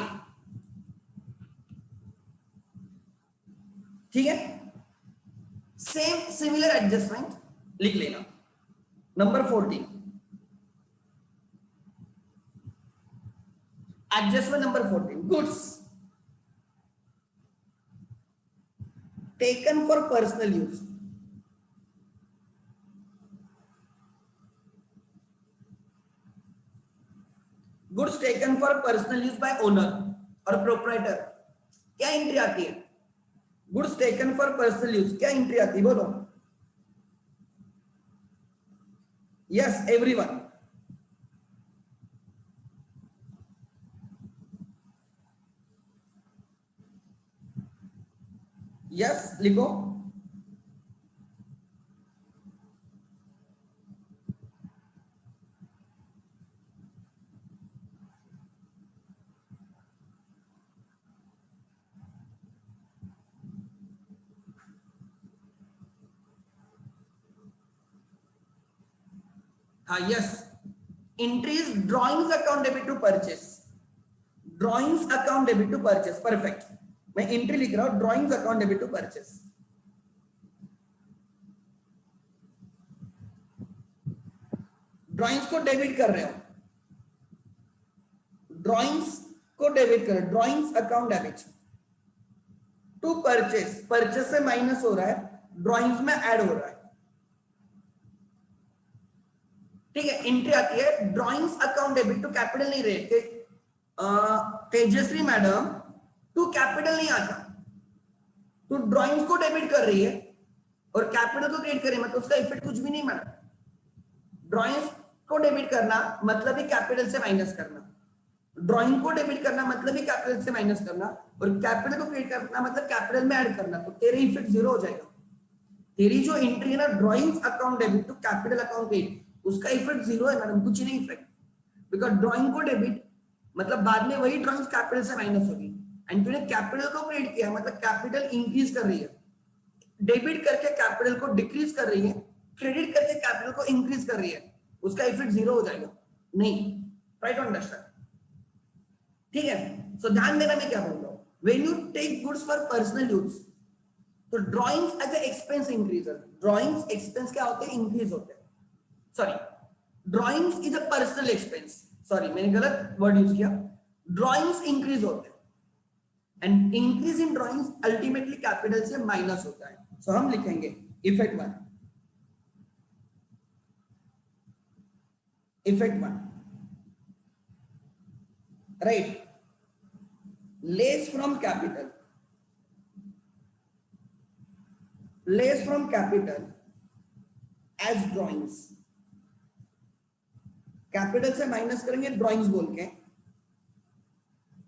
ठीक है, सेम सिमिलर एडजस्टमेंट लिख लेना। Number 14, adjustment number 14, goods taken for personal use, goods taken for personal use by owner और प्रोप्राइटर, क्या एंट्री आती है? Goods taken for personal use क्या एंट्री आती है बोलो? यस एवरीवन, यस लिखो। हाँ yes, entries drawings account debit to purchase, drawings account debit to purchase, perfect. मैं एंट्री लिख रहा हूं, drawings account debit to purchase. Drawings को डेबिट कर रहे हो, ड्रॉइंग्स को डेबिट कर, drawings account debit to purchase, purchase से माइनस हो रहा है, ड्रॉइंग्स में ऐड हो रहा है, ठीक है। एंट्री आती है drawings account debit to capital, नहीं रहे तेजस्वी मैडम टू कैपिटल नहीं आता, तो ड्रॉइंग्स को डेबिट कर रही है और कैपिटल को क्रिएट कर रही है, मतलब उसका इफेक्ट कुछ भी नहीं मैडम। ड्रॉइंग्स को डेबिट करना मतलब ही कैपिटल से माइनस करना, ड्रॉइंग को डेबिट करना मतलब ही कैपिटल से माइनस करना, और कैपिटल को क्रिएट करना मतलब कैपिटल में ऐड करना, तो तेरे इफेक्ट जीरो हो जाएगा। तेरी जो एंट्री है ना drawings account debit to capital account create, उसका इफेक्ट जीरो है मैडम, कुछ नहीं इफेक्ट, बिकॉज ड्रॉइंग को डेबिट मतलब बाद में वही ड्रॉइंग्स कैपिटल से माइनस होगी, एंड तूने कैपिटल को क्रिएट किया मतलब कैपिटल इंक्रीज कर रही है, डेबिट करके कैपिटल को डिक्रीज कर रही है, क्रेडिट करके कैपिटल को इंक्रीज कर रही है, उसका इफेक्ट जीरो हो जाएगा। नहीं, ट्राई टू अंडरस्टैंड, ठीक है। सो ध्यान देना मैं क्या बोल रहा हूं, when you take goods for personal use, तो drawings as a expense increase, drawings expense क्या होते हैं? इंक्रीज होते हैं, sorry drawings is a personal expense, sorry मैंने गलत वर्ड यूज किया, ड्रॉइंग्स इंक्रीज होते हैं and increase in drawings ultimately capital से माइनस होता है। सो हम लिखेंगे effect one, effect one, right, less from capital, less from capital as drawings, capital से माइनस करेंगे ड्रॉइंग्स बोल के,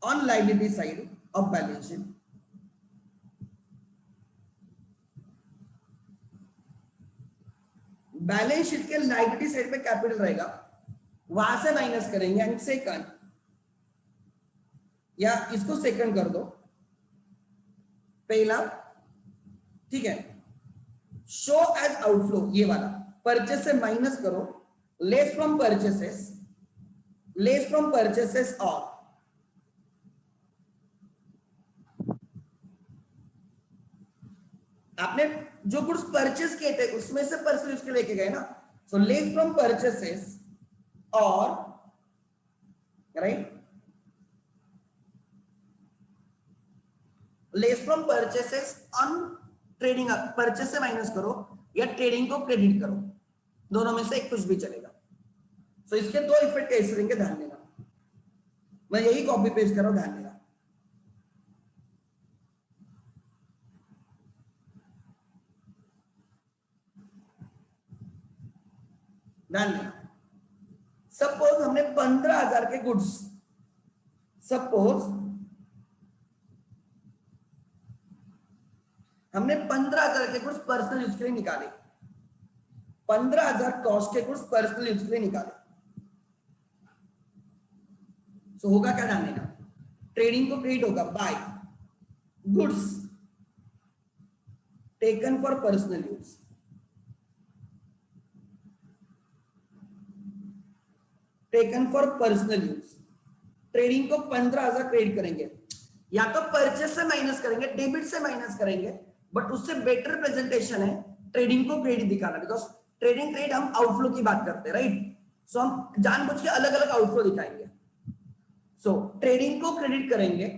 on liability side of balance sheet, balance sheet के लायबिलिटी साइड पे कैपिटल रहेगा, वहां से माइनस करेंगे, एंड सेकंड, या इसको सेकंड कर दो पहला, ठीक है, शो एज आउटफ्लो, ये वाला परचेस से माइनस करो, less from purchases, less from purchases, और आपने जो गुड्स परचेस किए थे उसमें से पर्सनल यूज के लेके गए ना, सो लेस फ्रॉम परचेसेस और, right, less from purchases on trading, purchase से माइनस करो या ट्रेडिंग को क्रेडिट करो, दोनों में से एक कुछ भी चलेगा। सो इसके दो इफेक्ट कैसे देंगे ध्यान देना, मैं यही कॉपी पेस्ट कर रहा हूं, ध्यान देना। ध्यान देना, सपोज हमने 15,000 के गुड्स, सपोज हमने 15,000 के गुड्स पर्सनल यूज के लिए निकाले, 15,000 कॉस्ट के गुड्स पर्सनल यूज के लिए निकाले, सो होगा क्या ध्यान देना, ट्रेडिंग को क्रेडिट होगा by goods taken for personal use, taken for personal use, trading को 15,000 क्रेडिट करेंगे, या तो परचेस से माइनस करेंगे, डेबिट से माइनस करेंगे, बट उससे बेटर प्रेजेंटेशन है ट्रेडिंग को क्रेडिट दिखाना, बिकॉज ट्रेडिंग क्रेडिट हम आउटफ्लो की बात करते हैं, राइट? सो हम जानबूझ के अलग अलग आउटफ्लो दिखाएंगे। सो ट्रेडिंग को क्रेडिट करेंगे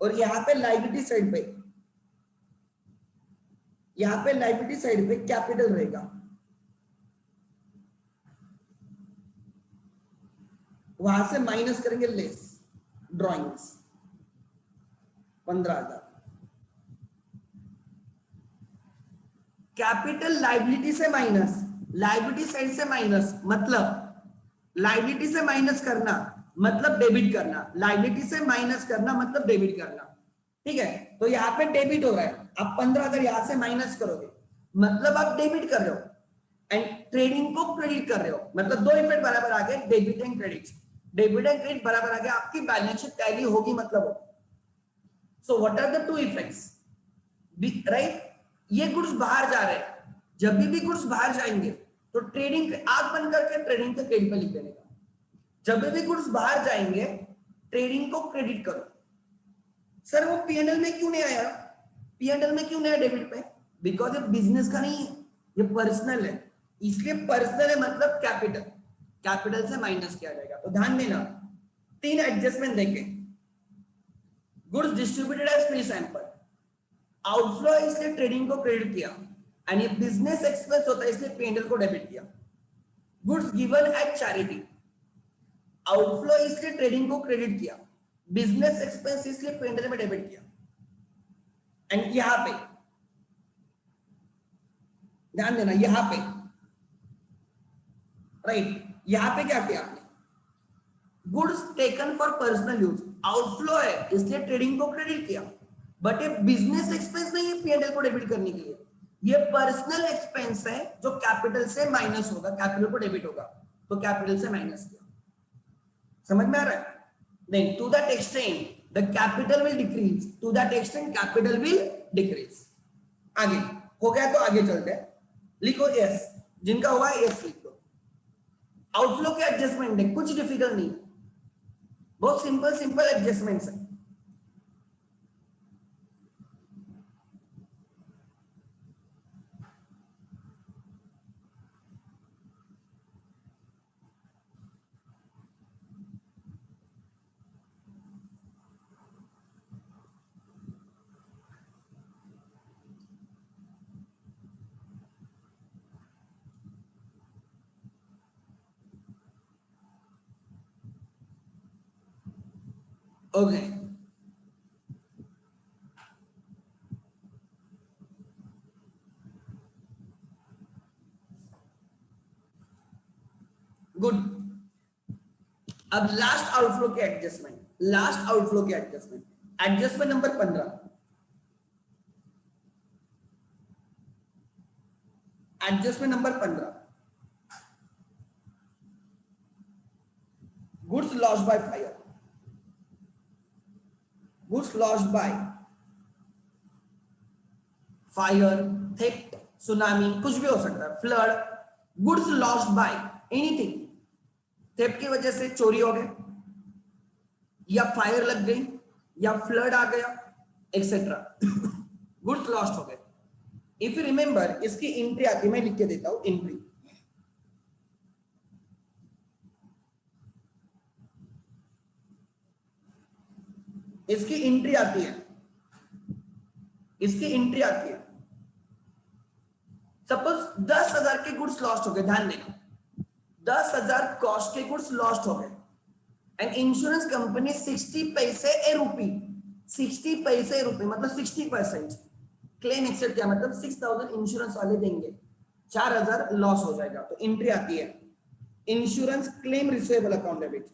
और यहाँ पे लायबिलिटी साइड पे, यहाँ पे लायबिलिटी साइड पे कैपिटल रहेगा, वहां से माइनस करेंगे लेस ड्रॉइंग्स 15,000। कैपिटल लायबिलिटी से माइनस, लायबिलिटी साइड से माइनस, मतलब लायबिलिटी से माइनस करना मतलब डेबिट करना, लायबिलिटी से माइनस करना मतलब डेबिट करना, ठीक है? तो यहाँ पे डेबिट हो रहा है, आप 15,000 यहां से माइनस करोगे मतलब आप डेबिट कर रहे हो, एंड ट्रेडिंग को क्रेडिट कर रहे हो, मतलब दो इफेक्ट बराबर आ गए, debit and credit. Debit and credit बराबर आ गया, आपकी बैलेंस शीट टैली होगी मतलब। So what are the two effects, right? ये गुड्स बाहर जा रहे हैं, जब भी गुड्स बाहर जाएंगे तो ट्रेडिंग आग बंद करके ट्रेडिंग के क्रेडिट पे लिख देने का। जब भी गुड्स बाहर जाएंगे ट्रेडिंग को क्रेडिट करो। सर वो पीएनएल में क्यों नहीं आया, पीएनएल में क्यों नहीं आया डेबिट पे? बिकॉज ये बिजनेस का नहीं है, ये पर्सनल है, इसलिए पर्सनल है मतलब कैपिटल, कैपिटल से माइनस किया जाएगा। तो ध्यान देना, 3 एडजस्टमेंट देखें। Goods distributed as free sample, outflow है इसलिए ट्रेडिंग को क्रेडिट किया, एंड ये बिजनेस एक्सपेंस होता है इसलिए पीएनएल को डेबिट किया। Goods given at charity, outflow इसलिए ट्रेडिंग को क्रेडिट किया, बिजनेस एक्सपेंस इसलिए पीएनएल में डेबिट किया। एंड यहां पे ध्यान देना, यहां पे राइट, यहां पे क्या किया आपने? Goods taken for personal use, outflow है इसलिए ट्रेडिंग को क्रेडिट किया, बट ये बिजनेस एक्सपेंस नहीं है पीएनएल को डेबिट करने के लिए, ये पर्सनल एक्सपेंस है जो कैपिटल से माइनस होगा, कैपिटल को डेबिट होगा, तो कैपिटल से माइनस किया। समझ में आ रहा है? Then to that extent the capital will decrease, to that extent capital will decrease। आगे हो गया तो आगे चलते हैं, लिखो यस, जिनका हुआ यस लिख दो। आउटफ्लो के एडजस्टमेंट है, कुछ डिफिकल्ट नहीं है, बहुत सिंपल सिंपल एडजस्टमेंट्स है। Okay good. अब लास्ट आउटफ्लो के एडजस्टमेंट, लास्ट आउटफ्लो के adjustment, adjustment number 15, adjustment number 15, goods lost by fire, goods lost by fire, theft, tsunami, कुछ भी हो सकता है, flood, goods lost bye anything, theft की वजह से चोरी हो गए, या फायर लग गई, या फ्लड आ गया, एक्सेट्रा, गुड्स लॉस्ट हो गए। इफ यू रिमेंबर, इसकी एंट्री आती, मैं लिख के देता हूं एंट्री, इसकी एंट्री आती है, इसकी एंट्री आती है। सपोज 10,000 के गुड्स लॉस्ट हो गए, ध्यान देना, 10,000 कॉस्ट के गुड्स लॉस्ट हो गए, एंड इंश्योरेंस कंपनी 60 पैसे ए रुपी, 60 पैसे रुपए मतलब 60% क्लेम एक्सेप्ट किया, मतलब 6,000 इंश्योरेंस वाले देंगे, 4,000 लॉस हो जाएगा। तो एंट्री आती है insurance claim receivable account debit,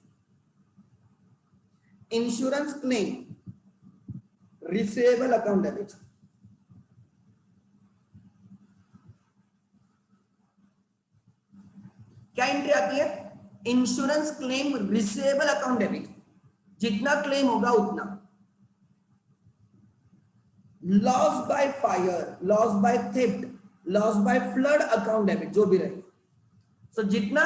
insurance claim receivable account debit, क्या एंट्री आती है? Insurance claim receivable account debit, जितना क्लेम होगा उतना। Loss by fire, loss by theft, loss by flood account debit, जो भी रहे। सो जितना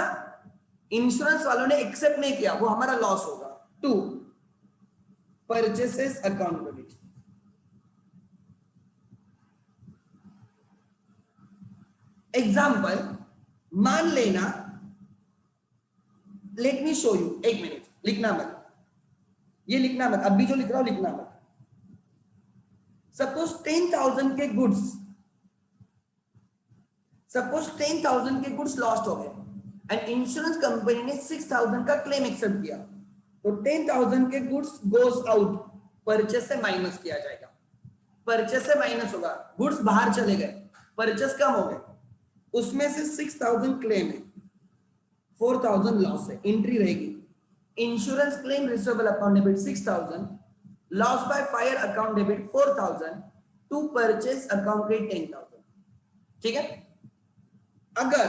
इंश्योरेंस वालों ने एक्सेप्ट नहीं किया वो हमारा लॉस होगा, to purchases account debit. Example मान लेना, लेट मी शो यू, एक मिनट, लिखना मत, ये लिखना मत, अभी जो लिख रहा हूं लिखना मत। सपोज 10,000 के गुड्स, सपोज 10,000 के गुड्स लॉस्ट हो गए एंड इंश्योरेंस कंपनी ने 6,000 का क्लेम एक्सेप्ट किया, तो 10,000 के गुड्स गोस आउट, परचेस से माइनस किया जाएगा। परचेस से माइनस होगा, गुड्स बाहर चले गए, परचेस कम हो गए, उसमें से 6,000 क्लेम है, 4,000 लॉस है, एंट्री रहेगी insurance claim receivable account debit 6,000, loss by fire account debit 4,000, to purchase account credit 10,000। ठीक है, अगर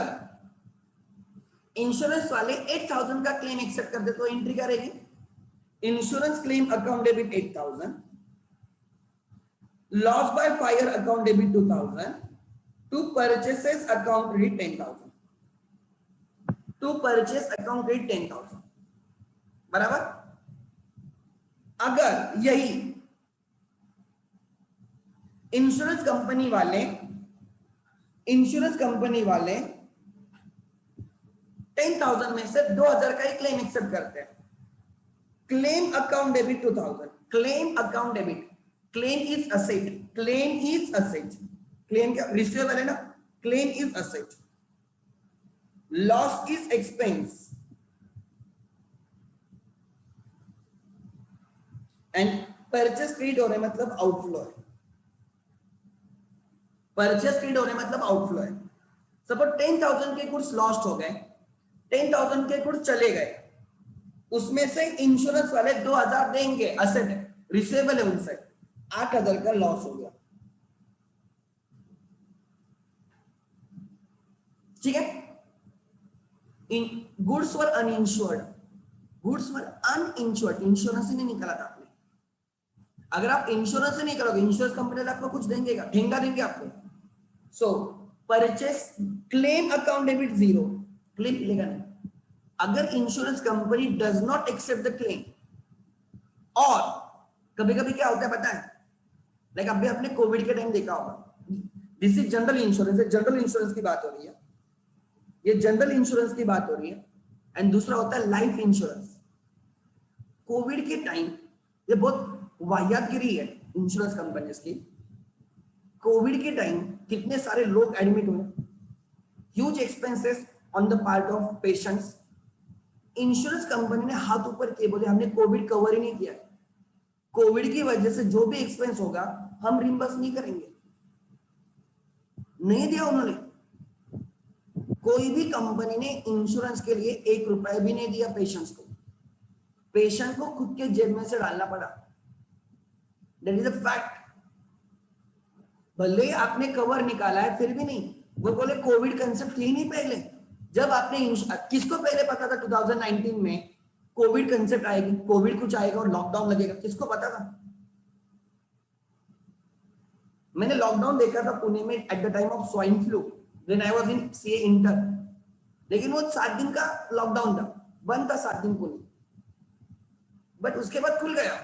इंश्योरेंस वाले 8,000 का क्लेम एक्सेप्ट करते तो एंट्री क्या रहेगी, insurance claim account debit 8,000, loss by fire account debit 2,000, to purchases account credit 10,000, to purchase account credit 10,000। बराबर, अगर यही इंश्योरेंस कंपनी वाले 10,000 में से 2,000 का ही क्लेम एक्सेप्ट करते हैं, claim account debit 2,000, claim account debit, claim is asset, claim is asset, claim क्या रिसीवेबल है ना, claim is asset, loss is expense and purchase credit हो रहा है मतलब आउटफ्लो है, परचेस क्रेडिट हो रहा है मतलब आउटफ्लो है। सपोज 10,000 के गुड्स लॉस्ट हो गए, 10,000 के गुड्स चले गए, उसमें से इंश्योरेंस वाले 2,000 देंगे, असेट है, रिसीवेबल है उनसे, 8,000 का लॉस हो गया। ठीक है, in goods were uninsured, goods were uninsured, insurance ही नहीं निकाला था आपने। अगर आप इंश्योरेंस से नहीं करोगे, इंश्योरेंस कंपनी आपको कुछ देंगे, ठेंगा देंगे आपको। So purchase claim account debit 0, claim मिलेगा नहीं अगर insurance company does not accept the claim. और कभी कभी क्या होता है पता है, लाइक अभी आपने कोविड के टाइम देखा होगा, this is general insurance, general insurance की बात हो रही है, ये जनरल इंश्योरेंस की बात हो रही है, एंड दूसरा होता है लाइफ इंश्योरेंस। कोविड के टाइम ये बहुत वाहियातगिरी है इंश्योरेंस कंपनीज की। कोविड के टाइम कितने सारे लोग एडमिट हुए, huge expenses on the part of patients. Insurance company ने हाथ ऊपर किए, बोले हमने कोविड कवर ही नहीं किया, कोविड की वजह से जो भी एक्सपेंस होगा हम रिम्बर्स नहीं करेंगे। नहीं दिया उन्होंने, कोई भी कंपनी ने इंश्योरेंस के लिए 1 रुपया भी नहीं दिया पेशेंट्स को, पेशेंट को खुद के जेब में से डालना पड़ा। That is a fact. भले आपने कवर निकाला है फिर भी नहीं, वो बोले कोविड कंसेप्ट थी नहीं पहले। जब आपने किसको पहले पता था 2019 में कोविड कंसेप्ट आएगी, कोविड कुछ आएगा और लॉकडाउन लगेगा, किसको पता था? मैंने लॉकडाउन देखा था पुणे में at the time of swine flu when I was in CA inter, लेकिन वो 7 दिन का लॉकडाउन था, बंद था 7 दिन पुणे, बट उसके बाद खुल गया।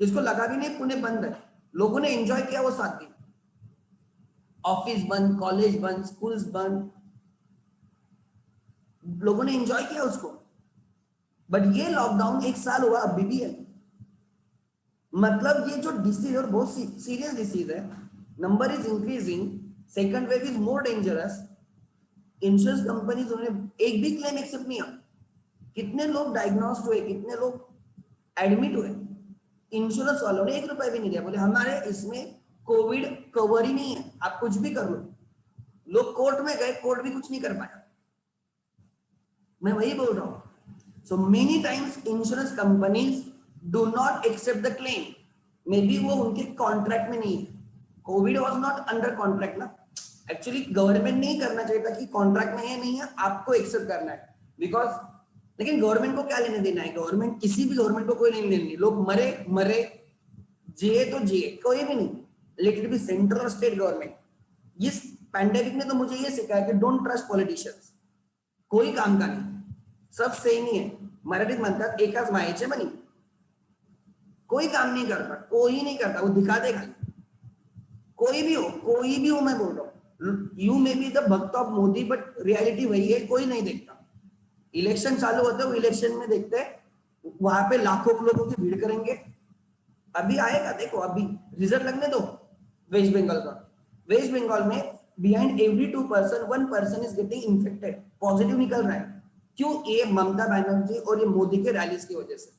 जिसको लगा भी नहीं पुणे बंद है, लोगों ने एंजॉय किया वो 7 दिन, ऑफिस बंद, कॉलेज बंद, स्कूल्स बंद, लोगों ने एंजॉय किया उसको। बट ये लॉकडाउन 1 साल हुआ, अभी भी है। मतलब ये जो डिसीज और बहुत सीरियस डिसीज है, number is increasing, second wave is more dangerous. Insurance companies उन्होंने एक भी क्लेम एक्सेप्ट नहीं किया। कितने लोग डायग्नोस्ड हुए, कितने लोग एडमिट हुए, इंश्योरेंस वालों ने 1 रुपया भी नहीं दिया, बोले हमारे इसमें कोविड कवर ही नहीं है, आप कुछ भी कर लो। लोग कोर्ट में गए, कोर्ट भी कुछ नहीं कर पाया। मैं वही बोल रहा हूं। So many times insurance companies do not accept the claim, may be वो उनके कॉन्ट्रैक्ट में नहीं है। Covid was not under contract ना, एक्चुअली गवर्नमेंट नहीं करना चाहिए था कि कॉन्ट्रैक्ट में है नहीं है आपको एक्सेप्ट करना है, बिकॉज लेकिन गवर्नमेंट को क्या लेने देना है, गवर्नमेंट किसी भी गवर्नमेंट को कोई लेने देना नहीं, लोग मरे मरे, जिए तो जिए, कोई भी नहीं, लेट इट बी सेंट्रल और स्टेट गवर्नमेंट। इस पैंडेमिक ने तो मुझे ये सिखाया कि डोंट ट्रस्ट पॉलिटिशियंस, कोई काम का नहीं, सब सेम ही है। मराठीत म्हणतात एकाच मायेचे मनी, कोई काम नहीं करता, कोई नहीं करता, वो दिखा दे खाली। कोई भी हो, मैं बोल रहा हूँ, यू मे बी द भक्त ऑफ मोदी, बट रियलिटी वही है, कोई नहीं देखता। इलेक्शन चालू होते हैं, वो इलेक्शन में देखते हैं, वहां पे लाखों लोगों की भीड़ करेंगे। अभी आएगा, देखो अभी रिजल्ट लगने दो वेस्ट बंगाल का। वेस्ट बंगाल में behind every 2 person 1 person is getting infected, positive निकल रहा है। क्यों? ये ममता बनर्जी और ये मोदी के रैलीज की वजह से।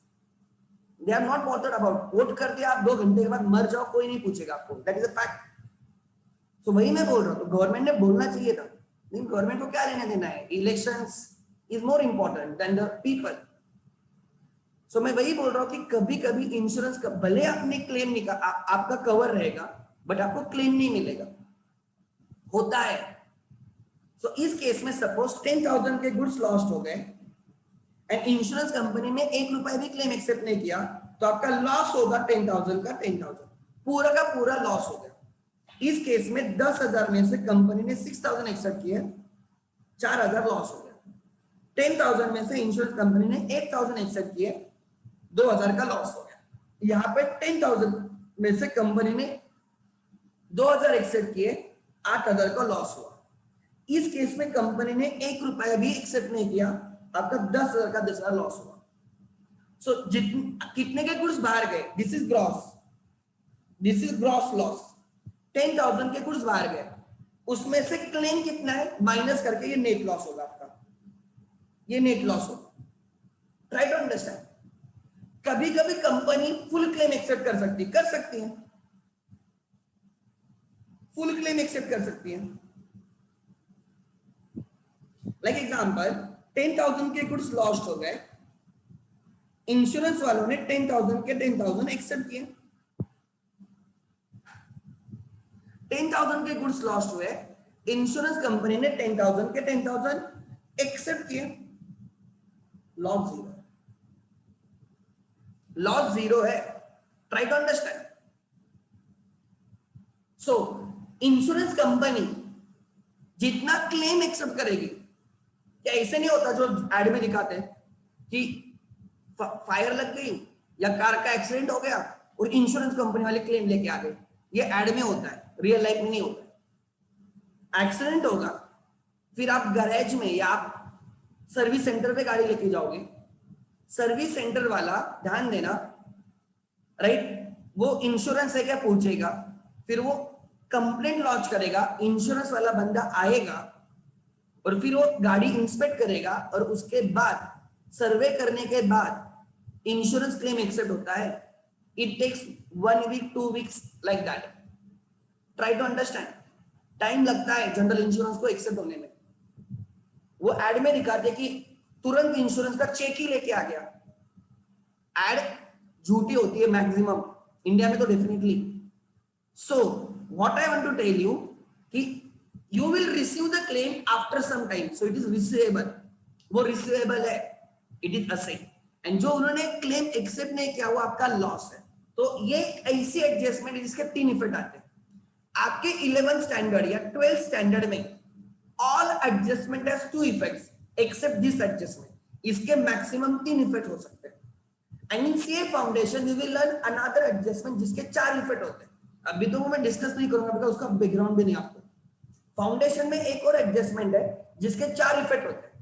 They are not bothered about, vote कर दिया आप 2 घंटे के बाद मर जाओ, कोई नहीं पूछेगा आपको, दैट इज अ फैक्ट। तो वही मैं बोल रहा हूँ, तो गवर्नमेंट ने बोलना चाहिए था, लेकिन गवर्नमेंट को क्या लेना देना है, elections is more important than the people. So मैं वही बोल रहा हूँ कि कभी कभी इंश्योरेंस का भले आपने क्लेम निकाल, आपका कवर रहेगा, बट आपको क्लेम नहीं मिलेगा, होता है। सो इस केस में सपोज 10,000 के गुड्स लॉस्ट हो गए एंड इंश्योरेंस कंपनी ने 1 रुपया भी क्लेम एक्सेप्ट नहीं किया, तो आपका लॉस होगा 10,000 का 10,000, पूरा का पूरा लॉस हो गया। इस केस में 10,000 में से कंपनी ने 6,000 एक्सेप्ट किए, 4,000 लॉस हो गया। 10,000 में से इंश्योरेंस कंपनी ने 8,000 एक्सेप्ट किए, 2,000 का लॉस हो गया। यहाँ पे 10,000 में से कंपनी ने 2,000 एक्सेप्ट किए, 8,000 का लॉस हुआ। इस केस में कंपनी ने 1 रुपया भी एक्सेप्ट नहीं किया, आपका 10,000 का 10,000 लॉस हुआ। सो कितने के गुड्स बाहर गए, दिस इज ग्रॉस लॉस। 10,000 के गुड्स बाहर गए, उसमें से क्लेम कितना है माइनस करके ये नेट लॉस होगा आपका, ये नेट लॉस होगा। Try to understand. कभी कभी कंपनी फुल क्लेम एक्सेप्ट कर सकती है, फुल क्लेम एक्सेप्ट कर सकती है। लाइक एग्जांपल 10,000 के गुड्स लॉस्ट हो गए, इंश्योरेंस वालों ने 10,000 के 10,000 एक्सेप्ट किए। 10,000 के गुड्स लॉस्ट हुए, इंश्योरेंस कंपनी ने 10,000 के 10,000 एक्सेप्ट किए, लॉस जीरो है। Try to understand. So insurance company जितना क्लेम एक्सेप्ट करेगी, क्या ऐसे नहीं होता जो एड में दिखाते हैं कि फायर लग गई या कार का एक्सीडेंट हो गया और इंश्योरेंस कंपनी वाले क्लेम लेके आ गए, ये एड में होता है, रियल लाइफ में नहीं होता। एक्सीडेंट होगा, फिर आप गैरेज में या आप सर्विस सेंटर पे गाड़ी लेके जाओगे, सर्विस सेंटर वाला, ध्यान देना राइट, वो इंश्योरेंस है क्या पूछेगा, फिर वो कंप्लेंट लॉन्च करेगा, इंश्योरेंस वाला बंदा आएगा और फिर वो गाड़ी इंस्पेक्ट करेगा और उसके बाद सर्वे करने के बाद इंश्योरेंस क्लेम एक्सेप्ट होता है। It takes 1 week 2 weeks like that. Try to understand. Time लगता है जनरल इंश्योरेंस को एक्सेप्ट होने में। वो एड में दिखाते कि तुरंत इंश्योरेंस का चेक ही लेके आ गया। एड झूठी होती है मैक्सिमम, इंडिया में तो definitely. So what I want to tell you कि you will receive the claim after some time, so it is receivable, वो receivable है, it is asset, and जो उन्होंने क्लेम एक्सेप्ट नहीं किया वो आपका लॉस है। तो ये ऐसी एडजस्टमेंट है जिसके 3 इफेक्ट आते हैं। आपके 11th स्टैंडर्ड या 12th स्टैंडर्ड में all adjustment has 2 effects except this adjustment, इसके मैक्सिमम 3 इफेक्ट हो सकते हैं। And in CA foundation you will learn another adjustment जिसके 4 इफेक्ट होते हैं। अभी तो वो मैं डिस्कस नहीं करूंगा बिकॉज़ उसका बैकग्राउंड भी नहीं आपको। फाउंडेशन में एक और एडजस्टमेंट है जिसके 4 इफेक्ट होते हैं।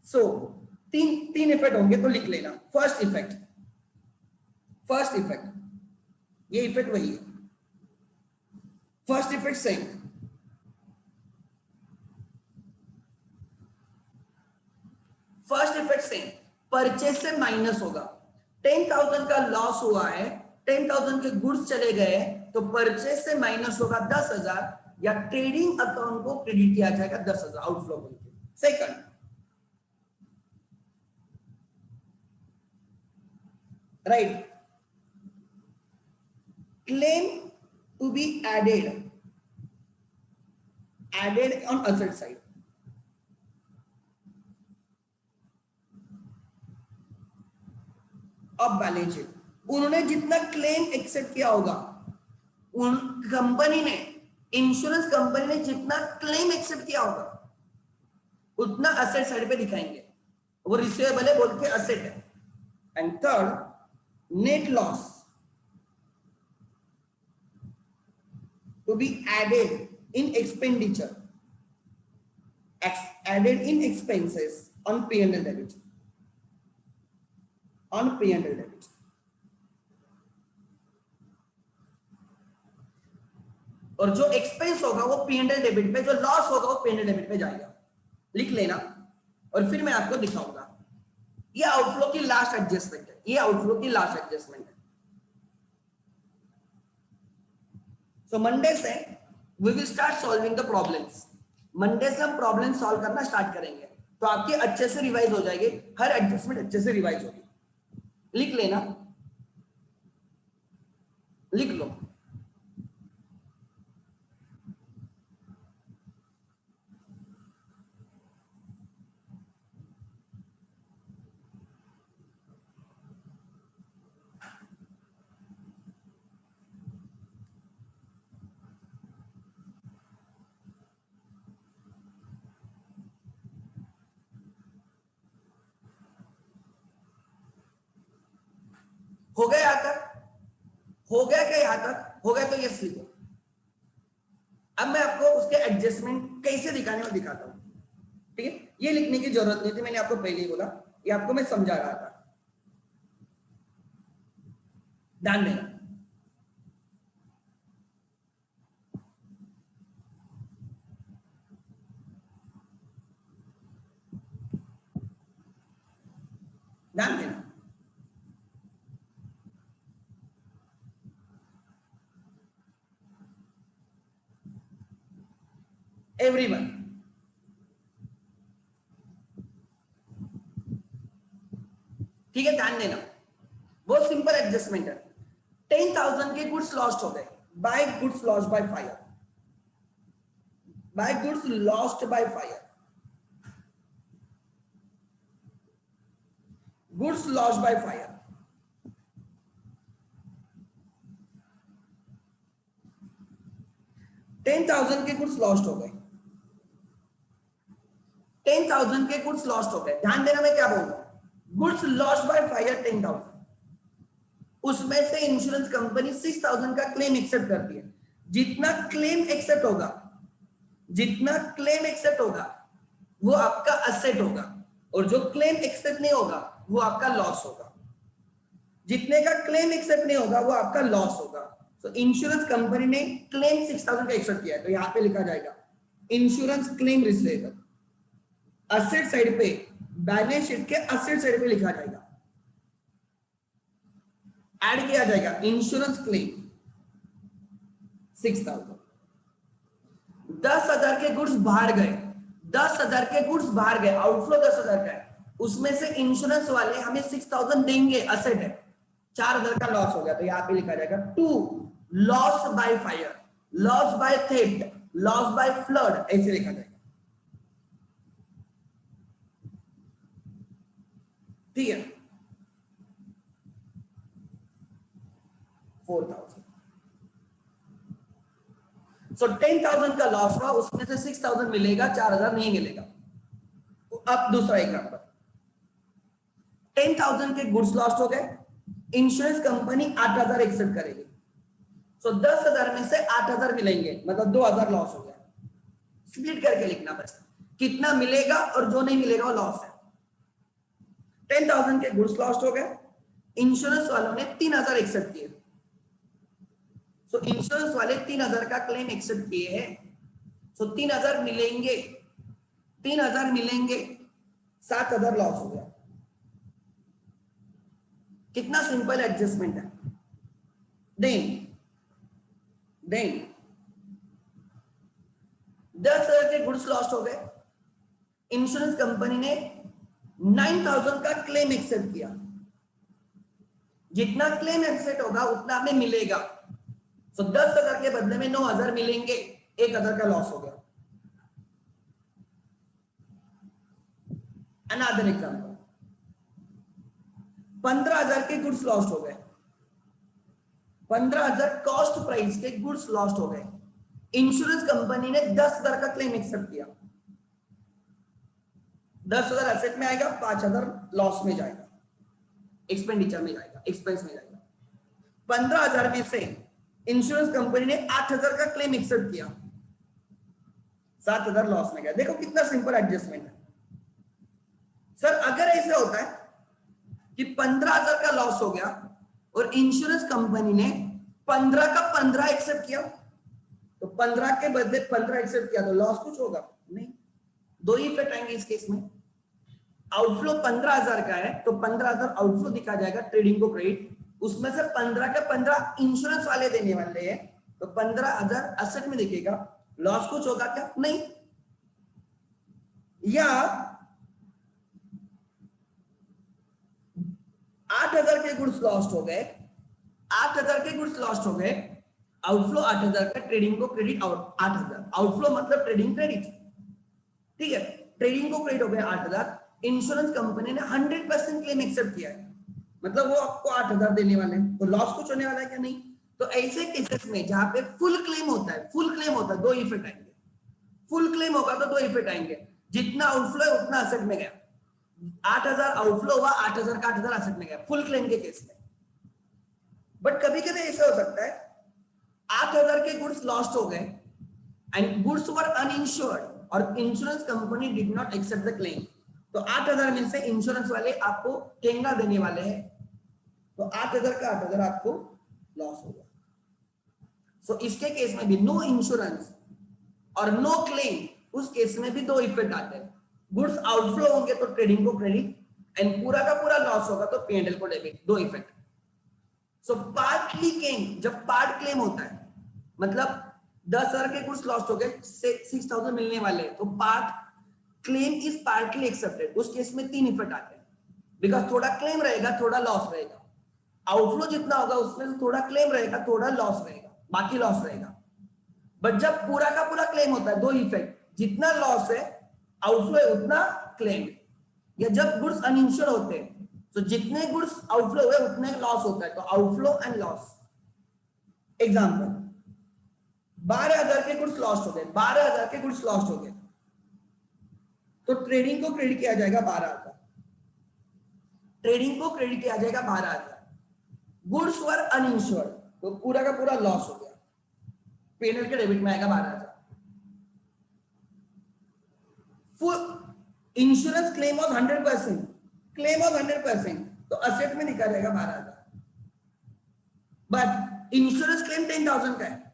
सो तीन इफेक्ट होंगे तो लिख लेना। फर्स्ट इफेक्ट ये इफेक्ट वही है। फर्स्ट इफेक्ट सेम, परचेज से माइनस होगा। 10,000 का लॉस हुआ है, 10,000 के गुड्स चले गए, तो परचेज से माइनस होगा 10,000 या ट्रेडिंग अकाउंट को क्रेडिट किया जाएगा 10,000 आउटफ्लो करके। Second, right, claim to be added on asset side. अब बैलेंस शीट, उन्होंने जितना क्लेम एक्सेप्ट किया होगा, उन कंपनी ने, इंश्योरेंस कंपनी ने जितना क्लेम एक्सेप्ट किया होगा उतना असेट साइड पे दिखाएंगे, वो रिसीवेबल है बोल के असेट है। And third, net loss, to be added in expenditure, added in expenses on P&L debit, on P&L debit. और जो एक्सपेंस होगा वो P&L डेबिट पे, जो लॉस होगा वो P&L डेबिट पे जाएगा, लिख लेना। और फिर मैं आपको दिखाऊंगा। ये आउटफ्लो की लास्ट एडजस्टमेंट है, ये आउटफ्लो की लास्ट एडजस्टमेंट है। सो मंडे से we will start solving the problems. Monday से हम प्रॉब्लम सॉल्व करना स्टार्ट करेंगे, तो आपकी अच्छे से रिवाइज हो जाएगी, हर एडजस्टमेंट अच्छे से रिवाइज होगी। लिख लेना, लिख लो। हो गया यहां तक? हो गया क्या यहां तक? हो गया तो यस लिखो। अब मैं आपको उसके एडजस्टमेंट कैसे दिखाने में दिखाता हूं, ठीक है? ये लिखने की जरूरत नहीं थी, मैंने आपको पहले ही बोला, ये आपको मैं समझा रहा था, ध्यान देना। ध्यान देना। एवरीवन, ठीक है, ध्यान देना। बहुत सिंपल एडजस्टमेंट है। 10,000 के गुड्स लॉस्ट हो गए, by goods lost by fire, by goods lost by fire, goods lost by fire. $10,000 के गुड्स लॉस्ट हो गए, 10,000 के गुड्स लॉस्ट हो गए। ध्यान देना मैं क्या बोल रहा हूं, गुड्स लॉस्ट बाय फायर 10,000, उसमें से इंश्योरेंस कंपनी 6,000 का क्लेम एक्सेप्ट करती है। जितना क्लेम एक्सेप्ट होगा, जितना क्लेम एक्सेप्ट होगा वो आपका असेट होगा, और जो क्लेम एक्सेप्ट नहीं होगा वो आपका लॉस होगा। जितने का क्लेम एक्सेप्ट नहीं होगा वो आपका लॉस होगा। तो इंश्योरेंस कंपनी ने क्लेम 6,000 का एक्सेप्ट किया है, तो यहां पे लिखा जाएगा insurance claim receivable. Asset side पे, बैलेंस शीट के असेट साइड पे लिखा जाएगा, ऐड किया जाएगा इंश्योरेंस क्लेम 6,000। 10,000 के गुड्स बाहर गए, 10,000 के गुड्स बाहर गए, आउटफ्लो 10,000 का है, उसमें से इंश्योरेंस वाले हमें 6,000 देंगे, असेट है, 4,000 का लॉस हो गया, तो यहां पे लिखा जाएगा to loss by fire, loss by theft, loss by flood, ऐसे लिखा जाएगा, ठीक है। 4,000, सो 10,000 का लॉस हुआ, उसमें से 6,000 मिलेगा, 4,000 नहीं मिलेगा। अब दूसरा एग्जांपल, 10,000 के गुड्स लॉस्ट हो गए, इंश्योरेंस कंपनी 8,000 एक्सेप्ट करेगी, सो 10,000 में से 8,000 मिलेंगे, मतलब 2,000 लॉस हो गया। स्प्लिट करके लिखना बस, कितना मिलेगा और जो नहीं मिलेगा वो लॉस है। 10,000 के गुड्स लॉस्ट हो गए, इंश्योरेंस वालों ने 3,000 एक्सेप्ट किए, सो इंश्योरेंस वाले 3,000 का क्लेम एक्सेप्ट किए हैं, सो 3,000 मिलेंगे, 3,000 मिलेंगे, 7,000 लॉस हो गया। कितना सिंपल एडजस्टमेंट है। देन 10,000 के गुड्स लॉस्ट हो गए, इंश्योरेंस कंपनी ने 9,000 का क्लेम एक्सेप्ट किया, जितना क्लेम एक्सेप्ट होगा उतना हमें मिलेगा, तो 10,000 के बदले में 9,000 मिलेंगे, 1,000 का लॉस हो गया। अनदर एग्जांपल, 15,000 के गुड्स लॉस्ट हो गए, 15,000 कॉस्ट प्राइस के गुड्स लॉस्ट हो गए, इंश्योरेंस कंपनी ने 10,000 का क्लेम एक्सेप्ट किया, 10,000 एसेट में आएगा, 5,000 लॉस में जाएगा, एक्सपेंडिचर में जाएगा, एक्सपेंस में जाएगा। 15,000 में से इंश्योरेंस कंपनी ने 8,000 का क्लेम एक्सेप्ट किया, 7,000 लॉस में गया। देखो कितना सिंपल एडजस्टमेंट है सर। अगर ऐसा होता है कि 15,000 का लॉस हो गया और इंश्योरेंस कंपनी ने 15 का 15 एक्सेप्ट किया, तो 15 के बदले 15 एक्सेप्ट किया तो लॉस कुछ होगा नहीं। दो ही इफेक्ट आएंगे इस केस में। आउटफ्लो 15,000 का है तो 15,000 आउटफ्लो दिखा जाएगा ट्रेडिंग को क्रेडिट, उसमें से 15 के 15 इंश्योरेंस वाले देने वाले हैं, तो 15,000 एसेट में दिखेगा। लॉस कुछ होगा क्या? नहीं। या 8,000 के गुड्स लॉस्ट हो गए, 8,000 के गुड्स लॉस्ट हो गए, आउटफ्लो 8,000 का, ट्रेडिंग को क्रेडिट 8,000, आउटफ्लो मतलब ट्रेडिंग क्रेडिट, ठीक है। ट्रेडिंग को क्रेडिट हो गया 8,000, इंश्योरेंस कंपनी ने 100% क्लेम एक्सेप्ट किया है, मतलब वो आपको 8,000 देने वाले हैं, तो लॉस कुछ होने वाला है क्या? नहीं। तो ऐसे केसेस में जहां पे फुल क्लेम होता है, फुल क्लेम होता है, दो इफेक्ट आएंगे। फुल क्लेम होगा तो दो इफेक्ट आएंगे, जितना आउटफ्लो है उतना असेट में गया। 8,000 आउटफ्लो हुआ, 8,000 का 8,000 असेट में गया, फुल क्लेम के केस में। बट कभी कभी ऐसा हो सकता है 8,000 के गुड्स लॉस्ट हो गए एंड गुड्स वर अनइंश्योर्ड और insurance company did not accept the claim, तो 8,000 में से इंश्योरेंस वाले आपको टेंगा देने वाले हैं, तो 8,000 का 8,000 आपको लॉस होगा। सो इसके केस में भी नो इंश्योरेंस और नो क्लेम, उस केस में भी दो इफेक्ट आते हैं। गुड्स आउटफ्लो होंगे तो ट्रेडिंग को क्रेडिट एंड पूरा का पूरा लॉस होगा तो P&L को डेबिट, दो इफेक्ट। सो पार्टली क्लेम, जब पार्ट क्लेम होता है मतलब 10,000 के गुड्स लॉस्ट हो गए, 6,000 मिलने वाले, तो part claim is partly accepted, उस केस में तीन इफेक्ट आते हैं, बिकॉज थोड़ा क्लेम रहेगा थोड़ा लॉस रहेगा। आउटफ्लो जितना होगा उसमें से थोड़ा क्लेम रहेगा थोड़ा लॉस रहेगा, बाकी लॉस रहेगा। बट जब पूरा का पूरा क्लेम होता है, दो इफेक्ट, जितना लॉस है आउटफ्लो है उतना क्लेम है। या जब गुड्स अनइंश्योर्ड होते हैं तो जितने गुड्स आउटफ्लो हुए उतने लॉस होता है, तो आउटफ्लो एंड लॉस। एग्जांपल 12,000 के गुड्स लॉस्ट हो गए, 12,000 के गुड्स लॉस्ट हो गए, तो ट्रेडिंग को क्रेडिट किया जाएगा 12,000, ट्रेडिंग को क्रेडिट किया जाएगा 12,000। गुड्स वर अनइंश्योर्ड तो पूरा का पूरा लॉस हो गया, P&L के डेबिट में आएगा 12,000। Full insurance claim of 100%, claim of 100%, तो असेट में निकाल जाएगा 12,000। बट इंश्योरेंस क्लेम 10,000 का है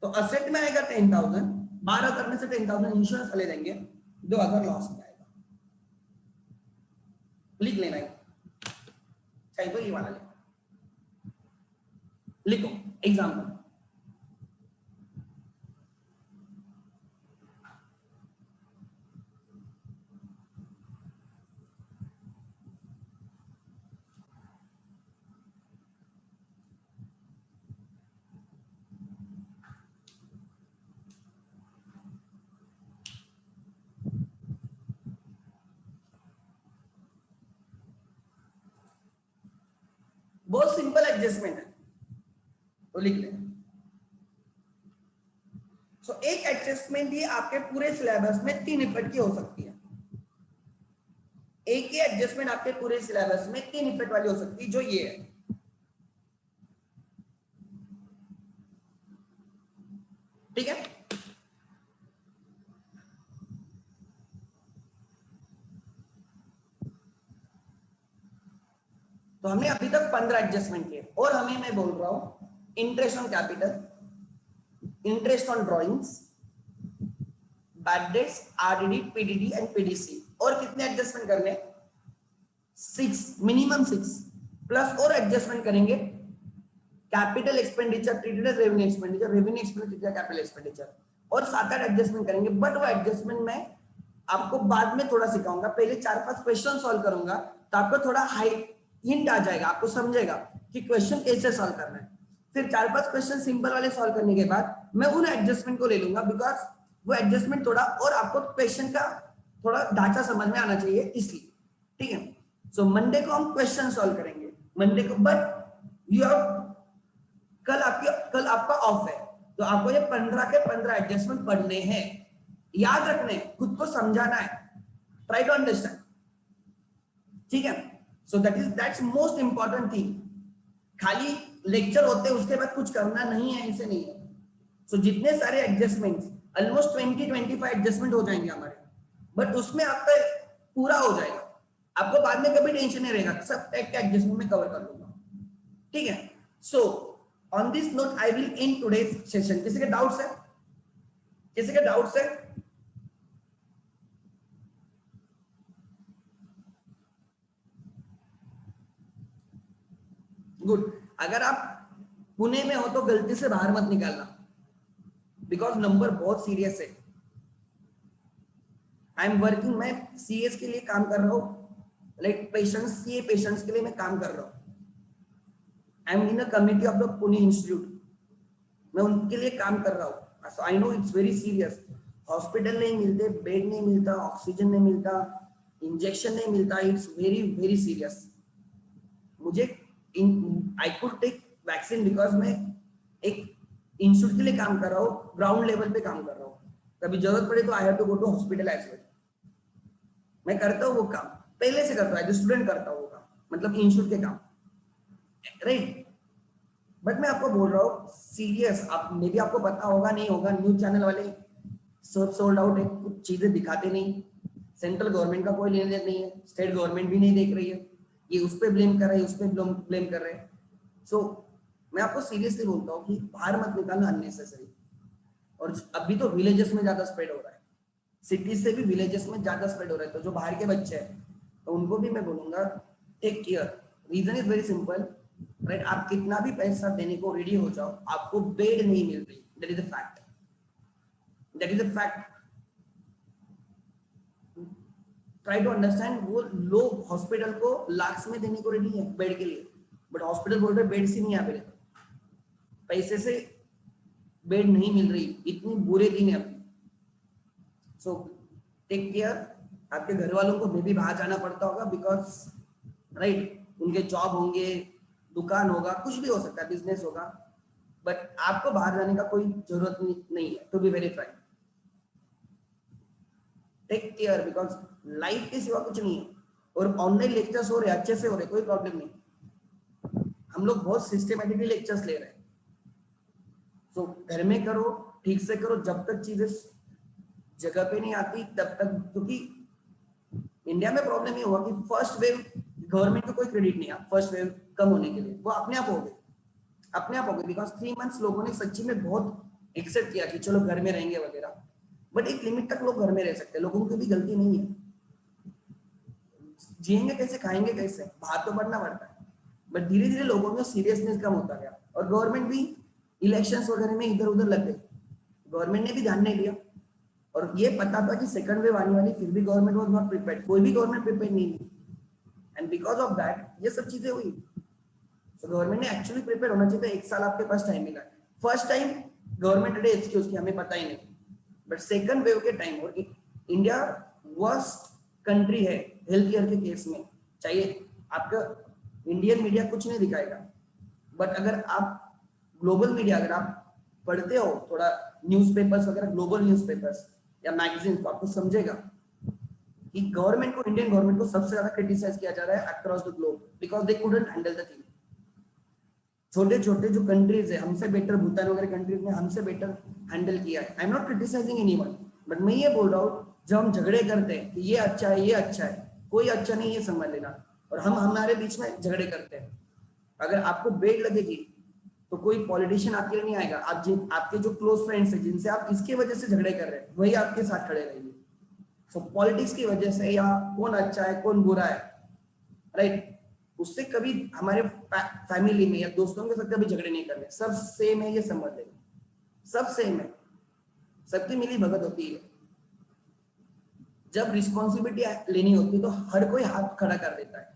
तो असेट में आएगा 10,000, 12,000 में से 10,000 इंश्योरेंस वाले देंगे, 2,000 लॉस में आएगा। लिख लेना है, चाहिए तो ये वाला लिखो एग्जाम्पल। बहुत सिंपल एडजस्टमेंट है तो लिख लें। सो एक एडजस्टमेंट ही आपके पूरे सिलेबस में 3 इफेक्ट की हो सकती है। एक ही एडजस्टमेंट आपके पूरे सिलेबस में 3 इफेक्ट वाली हो सकती है, जो ये है। ठीक है, तो हमने अभी तक 15 एडजस्टमेंट किए और हमें, मैं बोल रहा हूं, interest on capital, interest on drawings, bad debts, RDD, PDD and PDC, और कितने एडजस्टमेंट करने? 6, मिनिमम 6, प्लस और एडजस्टमेंट करेंगे capital expenditure treated as revenue expenditure, revenue expenditure capital expenditure, और 7-8 एडजस्टमेंट करेंगे। बट वो एडजस्टमेंट मैं आपको बाद में थोड़ा सिखाऊंगा, पहले 4-5 क्वेश्चन सॉल्व करूंगा तो आपको थोड़ा हाई हिंट आ जाएगा, आपको समझेगा कि क्वेश्चन कैसे सॉल्व करना है। फिर 4-5 क्वेश्चन सिंपल वाले सॉल्व करने के बाद मैं उन एडजस्टमेंट को ले लूंगा, बिकॉज वो एडजस्टमेंट थोड़ा और आपको क्वेश्चन का थोड़ा ढांचा समझ में आना चाहिए, इसलिए। ठीक है, सो मंडे को हम क्वेश्चन सॉल्व करेंगे मंडे को, बट यू हैव, कल आपका ऑफ है तो आपको ये 15 के 15 एडजस्टमेंट पढ़ने हैं, याद रखने, खुद को समझाना है, ट्राई टू अंडरस्टैंड। ठीक है, so that's most important thing. खाली लेक्चर होते हैं उसके बाद कुछ करना नहीं है, ऐसे नहीं है। सो जितने सारे एडजस्टमेंट्स, ऑलमोस्ट 20-25 एडजस्टमेंट हो जाएंगे हमारे, बट उसमें आपका पूरा हो जाएगा, आपको बाद में कभी टेंशन नहीं रहेगा, सब टेक का एडजस्टमेंट में कवर कर लूंगा, ठीक है। So on this note I will and today's session. किसी के डाउट्स है? किसी के डाउट्स है? गुड। अगर आप पुणे में हो तो गलती से बाहर मत निकालना, बिकॉज नंबर बहुत सीरियस है। आई एम वर्किंग, मैं सीएस के लिए काम कर रहा हूँ, लाइक पेशेंट्स, सीए पेशेंट्स के लिए मैं काम कर रहा हूँ। I am in a committee of the Pune institute, मैं उनके लिए काम कर रहा हूँ। So I know it's very serious. Hospital नहीं मिलते, बेड नहीं मिलता, ऑक्सीजन नहीं मिलता, इंजेक्शन नहीं मिलता, इट्स वेरी वेरी सीरियस। मुझे I could take vaccine because मैं एक इंस्टीट्यूट के लिए काम कर रहा हूँ, ग्राउंड लेवल पे काम कर रहा हूँ। कभी जरूरत पड़े तो I have to go to hospital as well. मैं करता हूँ वो काम, पहले से करता हूँ, एज स्टूडेंट करता हूँ वो काम, मतलब इंस्टीट्यूट के काम, राइट। बट मैं आपको बोल रहा हूँ सीरियस, आप मे भी आपको पता होगा नहीं होगा, न्यूज चैनल वाले सब सोल्ड आउट है, कुछ चीजें दिखाते नहीं, सेंट्रल गवर्नमेंट का कोई लेने देना नहीं है, स्टेट गवर्नमेंट भी नहीं देख रही है, ये उस पर ब्लेम कर रहे हैं, उस पर ब्लेम कर रहे हैं। सो मैं आपको सीरियसली बोलता हूँ कि बाहर मत निकालना अननेसेसरी। और अभी तो विलेजेस में ज्यादा स्प्रेड हो रहा है, सिटीज से भी विलेजेस में ज्यादा स्प्रेड हो रहा है। तो जो बाहर के बच्चे हैं तो उनको भी मैं बोलूंगा take care. Reason is very simple, right. आप कितना भी पैसा देने को रेडी हो जाओ, आपको बेड नहीं मिल रही, that is a fact, that is a fact. Try to understand. वो लोग हॉस्पिटल को लाख्स में देने को रेडी है बेड के लिए, बट हॉस्पिटल बोल रहे बेड से नहीं अवेलेबल, पैसे से बेड नहीं मिल रही, इतनी बुरे दिन है अभी। So take care. आपके घर वालों को मे भी बाहर जाना पड़ता होगा बिकॉज, राइट, उनके जॉब होंगे, दुकान होगा, कुछ भी हो सकता है, बिजनेस होगा, बट आपको बाहर जाने का कोई जरूरत नहीं है, to be very frank. Take care, because life के सिवा कुछ नहीं है। और ऑनलाइन लेक्चर्स हो रहे अच्छे से हो रहे, कोई प्रॉब्लम नहीं, हम लोग बहुत सिस्टमेटिकली लेक्चर्स ले रहे हैं। सो घर में करो, ठीक से करो, जब तक चीजें जगह पे नहीं आती तब तक। क्योंकि इंडिया में प्रॉब्लम ये हुआ कि फर्स्ट वेव गवर्नमेंट को कोई क्रेडिट नहीं है, फर्स्ट वेव कम होने के लिए वो अपने आप हो गए, अपने आप हो गए, बिकॉज 3 मंथ्स लोगों ने सच्ची में बहुत एक्सेप्ट किया कि चलो घर में रहेंगे वगैरह। बट एक लिमिट तक लोग घर में रह सकते हैं, लोगों की भी गलती नहीं है। जिएंगे कैसे, खाएंगे कैसे, बाहर तो बढ़ना पड़ता है। बट धीरे धीरे लोगों में सीरियसनेस कम होता गया, और गवर्नमेंट भी इलेक्शंस वगैरह में इधर उधर लग गई, गवर्नमेंट ने भी ध्यान नहीं दिया। और ये पता था कि सेकंड वेव आने वाली, फिर भी गवर्नमेंट वाज नॉट प्रिपेयर्ड, कोई भी गवर्नमेंट प्रिपेयर नहीं थी, एंड बिकॉज ऑफ दैट ये सब चीजें हुई। सो गवर्नमेंट ने एक्चुअली प्रिपेयर होना चाहिए था, 1 साल आपके पास टाइम मिला। First time government today excuse की हमें पता ही नहीं, बट सेकंड वेव के टाइम, और इंडिया वर्स्ट कंट्री है हेल्थ केयर के केस में। चाहिए आपका इंडियन मीडिया कुछ नहीं दिखाएगा, बट अगर आप ग्लोबल मीडिया, अगर आप पढ़ते हो थोड़ा न्यूज़पेपर्स वगैरह, ग्लोबल न्यूज़पेपर्स या मैगजीन, तो आपको समझेगा कि गवर्नमेंट को, इंडियन गवर्नमेंट को सबसे ज्यादा क्रिटिसाइज किया जा रहा है across the globe, because they couldn't handle the thing. छोटे छोटे जो कंट्रीज है हमसे बेटर, भूटान वगैरह कंट्रीज ने हमसे बेटर हैंडल किया है। I am not criticising anyone, but मैं ये बोल रहा हूँ जब हम झगड़े करते हैं कि ये अच्छा है, ये अच्छा है, कोई अच्छा नहीं, ये समझ लेना, और हम हमारे बीच में झगड़े करते हैं। अगर आपको बेड लगेगी तो कोई पॉलिटिशियन आपके लिए नहीं आएगा, आप आपके जो क्लोज फ्रेंड्स हैं जिनसे आप इसकी वजह से झगड़े कर रहे हैं, वही आपके साथ खड़े रहेंगे। सो पॉलिटिक्स की वजह से या कौन अच्छा है कौन बुरा है, राइट, उससे कभी हमारे फैमिली में या दोस्तों के साथ कभी झगड़े नहीं करने, सब सेम है, ये समझ लेंगे, सब सेम है, सबकी मिली भगत होती है। जब रिस्पॉन्सिबिलिटी लेनी होती है तो हर कोई हाथ खड़ा कर देता है,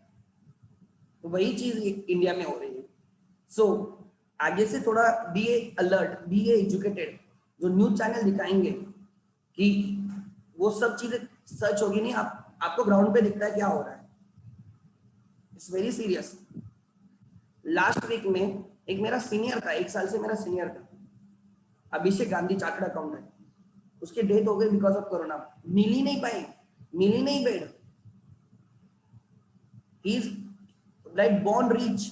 तो वही चीज इंडिया में हो रही है। सो आगे से थोड़ा बी अलर्ट, बी एजुकेटेड। जो न्यूज चैनल दिखाएंगे कि वो सब चीजें सच होगी नहीं, आपको ग्राउंड पे दिखता है क्या हो रहा है, it's very serious. Last week में एक मेरा सीनियर था, 1 साल से मेरा सीनियर था, अभिषेक गांधी, चार्टर्ड अकाउंटेंट, उसकी डेथ हो गई बिकॉज ऑफ कोरोना। मिल ही नहीं पाई, मिल ही नहीं bed, he is like born rich,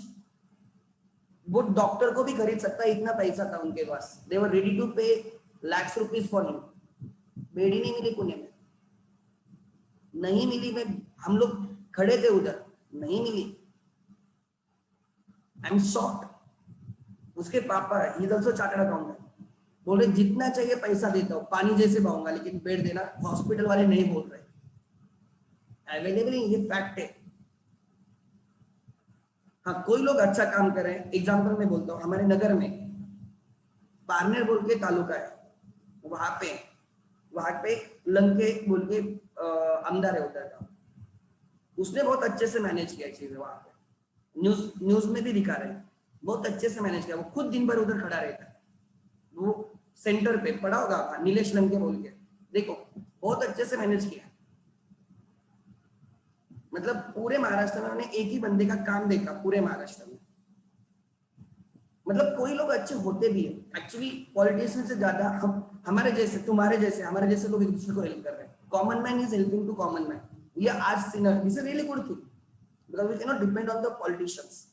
वो डॉक्टर को भी खरीद सकता है, इतना पैसा था उनके पास। They were ready to pay lakhs rupees for him. Bed ही नहीं मिली पुणे में, नहीं मिली। मैं हम लोग खड़े थे उधर, नहीं मिली। I am shocked. उसके पापा he is also chartered accountant, बोल रहे जितना चाहिए पैसा देता हूँ, पानी जैसे बहाऊंगा, लेकिन बेड देना। हॉस्पिटल वाले नहीं बोल रहे, अवेलेबल नहीं, ये फैक्ट है। हाँ, कोई लोग अच्छा काम कर रहे हैं। एग्जाम्पल मैं बोलता हूँ, हमारे नगर में पारनेर बोल के तालुका है, वहां पे लंके बोल के आमदार है उधर का। उसने बहुत अच्छे से मैनेज किया चीजें वहां पे। न्यूज में भी दिखा रहे हैं, बहुत अच्छे से मैनेज किया। वो खुद दिन भर उधर खड़ा रहता है, वो सेंटर पे पड़ा होगा, नीलेश लंके बोल के, देखो बहुत अच्छे से मैनेज किया। मतलब पूरे महाराष्ट्र में मैंने एक ही बंदे का काम देखा, पूरे महाराष्ट्र में। मतलब कोई लोग अच्छे होते भी है एक्चुअली, पॉलिटिशियन से ज्यादा हम, हमारे जैसे, तुम्हारे जैसे, हमारे जैसे लोग एक दूसरे को हेल्प कर रहे हैं। Common man is helping to common man. We are as sinner, this is really good thing, because we can not depend on the politicians.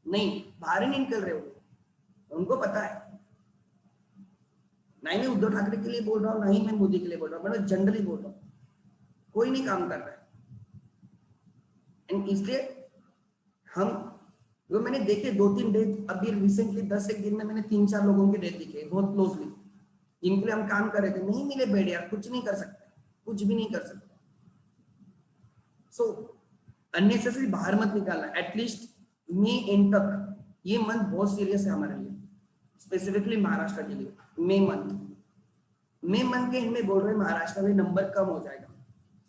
नहीं, बाहर ही नहीं निकल रहे हो, उनको पता है। नहीं मैं उद्धव ठाकरे के लिए बोल रहा हूँ, नहीं मैं मोदी के लिए बोल रहा हूँ, मैं जनरली बोल रहा हूँ, कोई नहीं काम कर रहा है। एंड इसलिए हम, जो मैंने देखे 2-3 डेथ अभी रिसेंटली 10-1 दिन में मैंने 3-4 लोगों के डेथ दिखे बहुत क्लोजली, जिनके लिए हम काम कर रहे थे। नहीं मिले बेड यार, कुछ नहीं कर सकते, कुछ भी नहीं कर सकते। सो अननेसेसरी बाहर मत निकालना। एटलीस्ट मई एंड तक, ये मंथ बहुत सीरियस है हमारे लिए, स्पेसिफिकली महाराष्ट्र के लिए। मई मंथ के एंड में बोल रहे हैं महाराष्ट्र में नंबर कम हो जाएगा,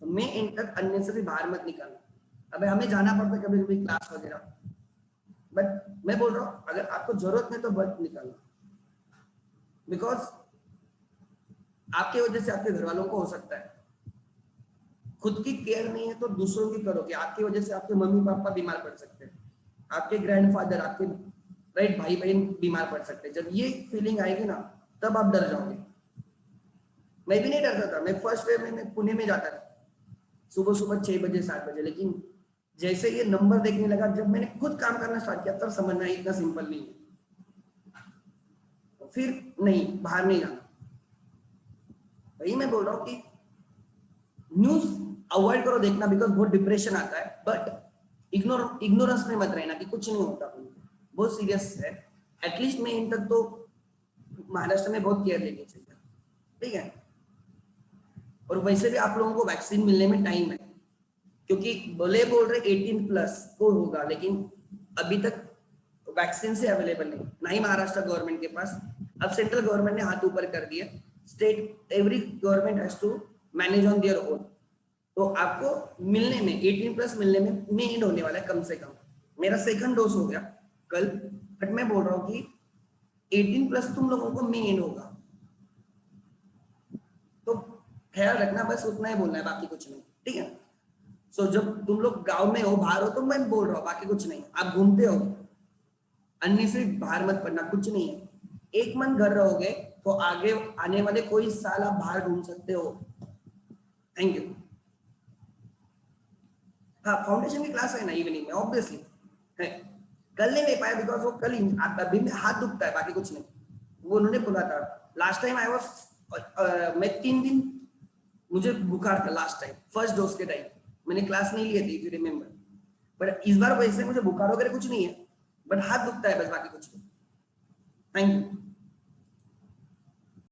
तो मई एंड तक अननेसेसरी बाहर मत निकालना। अबे हमें जाना पड़ता है कभी कभी क्लास वगैरह, बट मैं बोल रहा हूँ अगर आपको जरूरत नहीं तो मत निकालना, बिकॉज आपके वजह से आपके घर वालों को हो सकता है। खुद की केयर नहीं है तो दूसरों की करोगे, आपकी वजह से आपके मम्मी पापा बीमार पड़ सकते हैं, आपके ग्रैंडफादर, आपके राइट भाई बहन बीमार पड़ सकते हैं। जब ये फीलिंग आएगी ना, तब आप डर जाओगे। मैं भी नहीं डरता था, मैं फर्स्ट वेव में मैं पुणे में जाता था सुबह 6 बजे 7 बजे, लेकिन जैसे ये नंबर देखने लगा, जब मैंने खुद काम करना स्टार्ट किया, तब समझना इतना सिंपल नहीं है। फिर नहीं, बाहर नहीं जाना। वही मैं बोल रहा हूँ कि न्यूज अवॉइड करो देखना, बिकॉज बहुत डिप्रेशन आता है। बट इग्नोरेंस में मत रहना कि कुछ नहीं होता, बहुत सीरियस है। एटलीस्ट मैं इन तक तो महाराष्ट्र में बहुत केयर लेनी चाहिए, ठीक है। और वैसे भी आप लोगों को वैक्सीन मिलने में टाइम है, क्योंकि बोल रहे 18+ को होगा, लेकिन अभी तक वैक्सीन से अवेलेबल नहीं, ना ही महाराष्ट्र गवर्नमेंट के पास। अब सेंट्रल गवर्नमेंट ने हाथ ऊपर कर दिया, state every government has to manage on their own. तो आपको मिलने में 18+ मिलने में मई एंड होने वाला है कम से कम। मेरा सेकंड डोज हो गया कल, बट मैं बोल रहा हूँ कि 18+ तुम लोगों को मई एंड होगा, तो ख्याल रखना, बस उतना ही बोलना है, बाकी कुछ नहीं, ठीक है। सो जब तुम लोग गांव में हो, बाहर हो, तो मैं बोल रहा हूँ, बाकी कुछ नहीं। आप घूमते हो, अन्य से बाहर मत पड़ना, कुछ नहीं है। एक मन घर रहोगे तो आगे आने वाले कोई साल आप बाहर घूम सकते हो। Thank you. हाँ, फाउंडेशन की क्लास है ना इवनिंग में, ऑब्वियसली है। कल नहीं ले पाया बिकॉज वो कल अभी में हाथ दुखता है, बाकी कुछ नहीं। वो उन्होंने बोला था लास्ट टाइम आई वाज, मैं 3 दिन मुझे बुखार था लास्ट टाइम, फर्स्ट डोज के टाइम मैंने क्लास नहीं ली थी, इफ यू रिमेंबर। बट इस बार वैसे मुझे बुखार वगैरह कुछ नहीं है, बट हाथ दुखता है बस, बाकी कुछ नहीं। Thank you.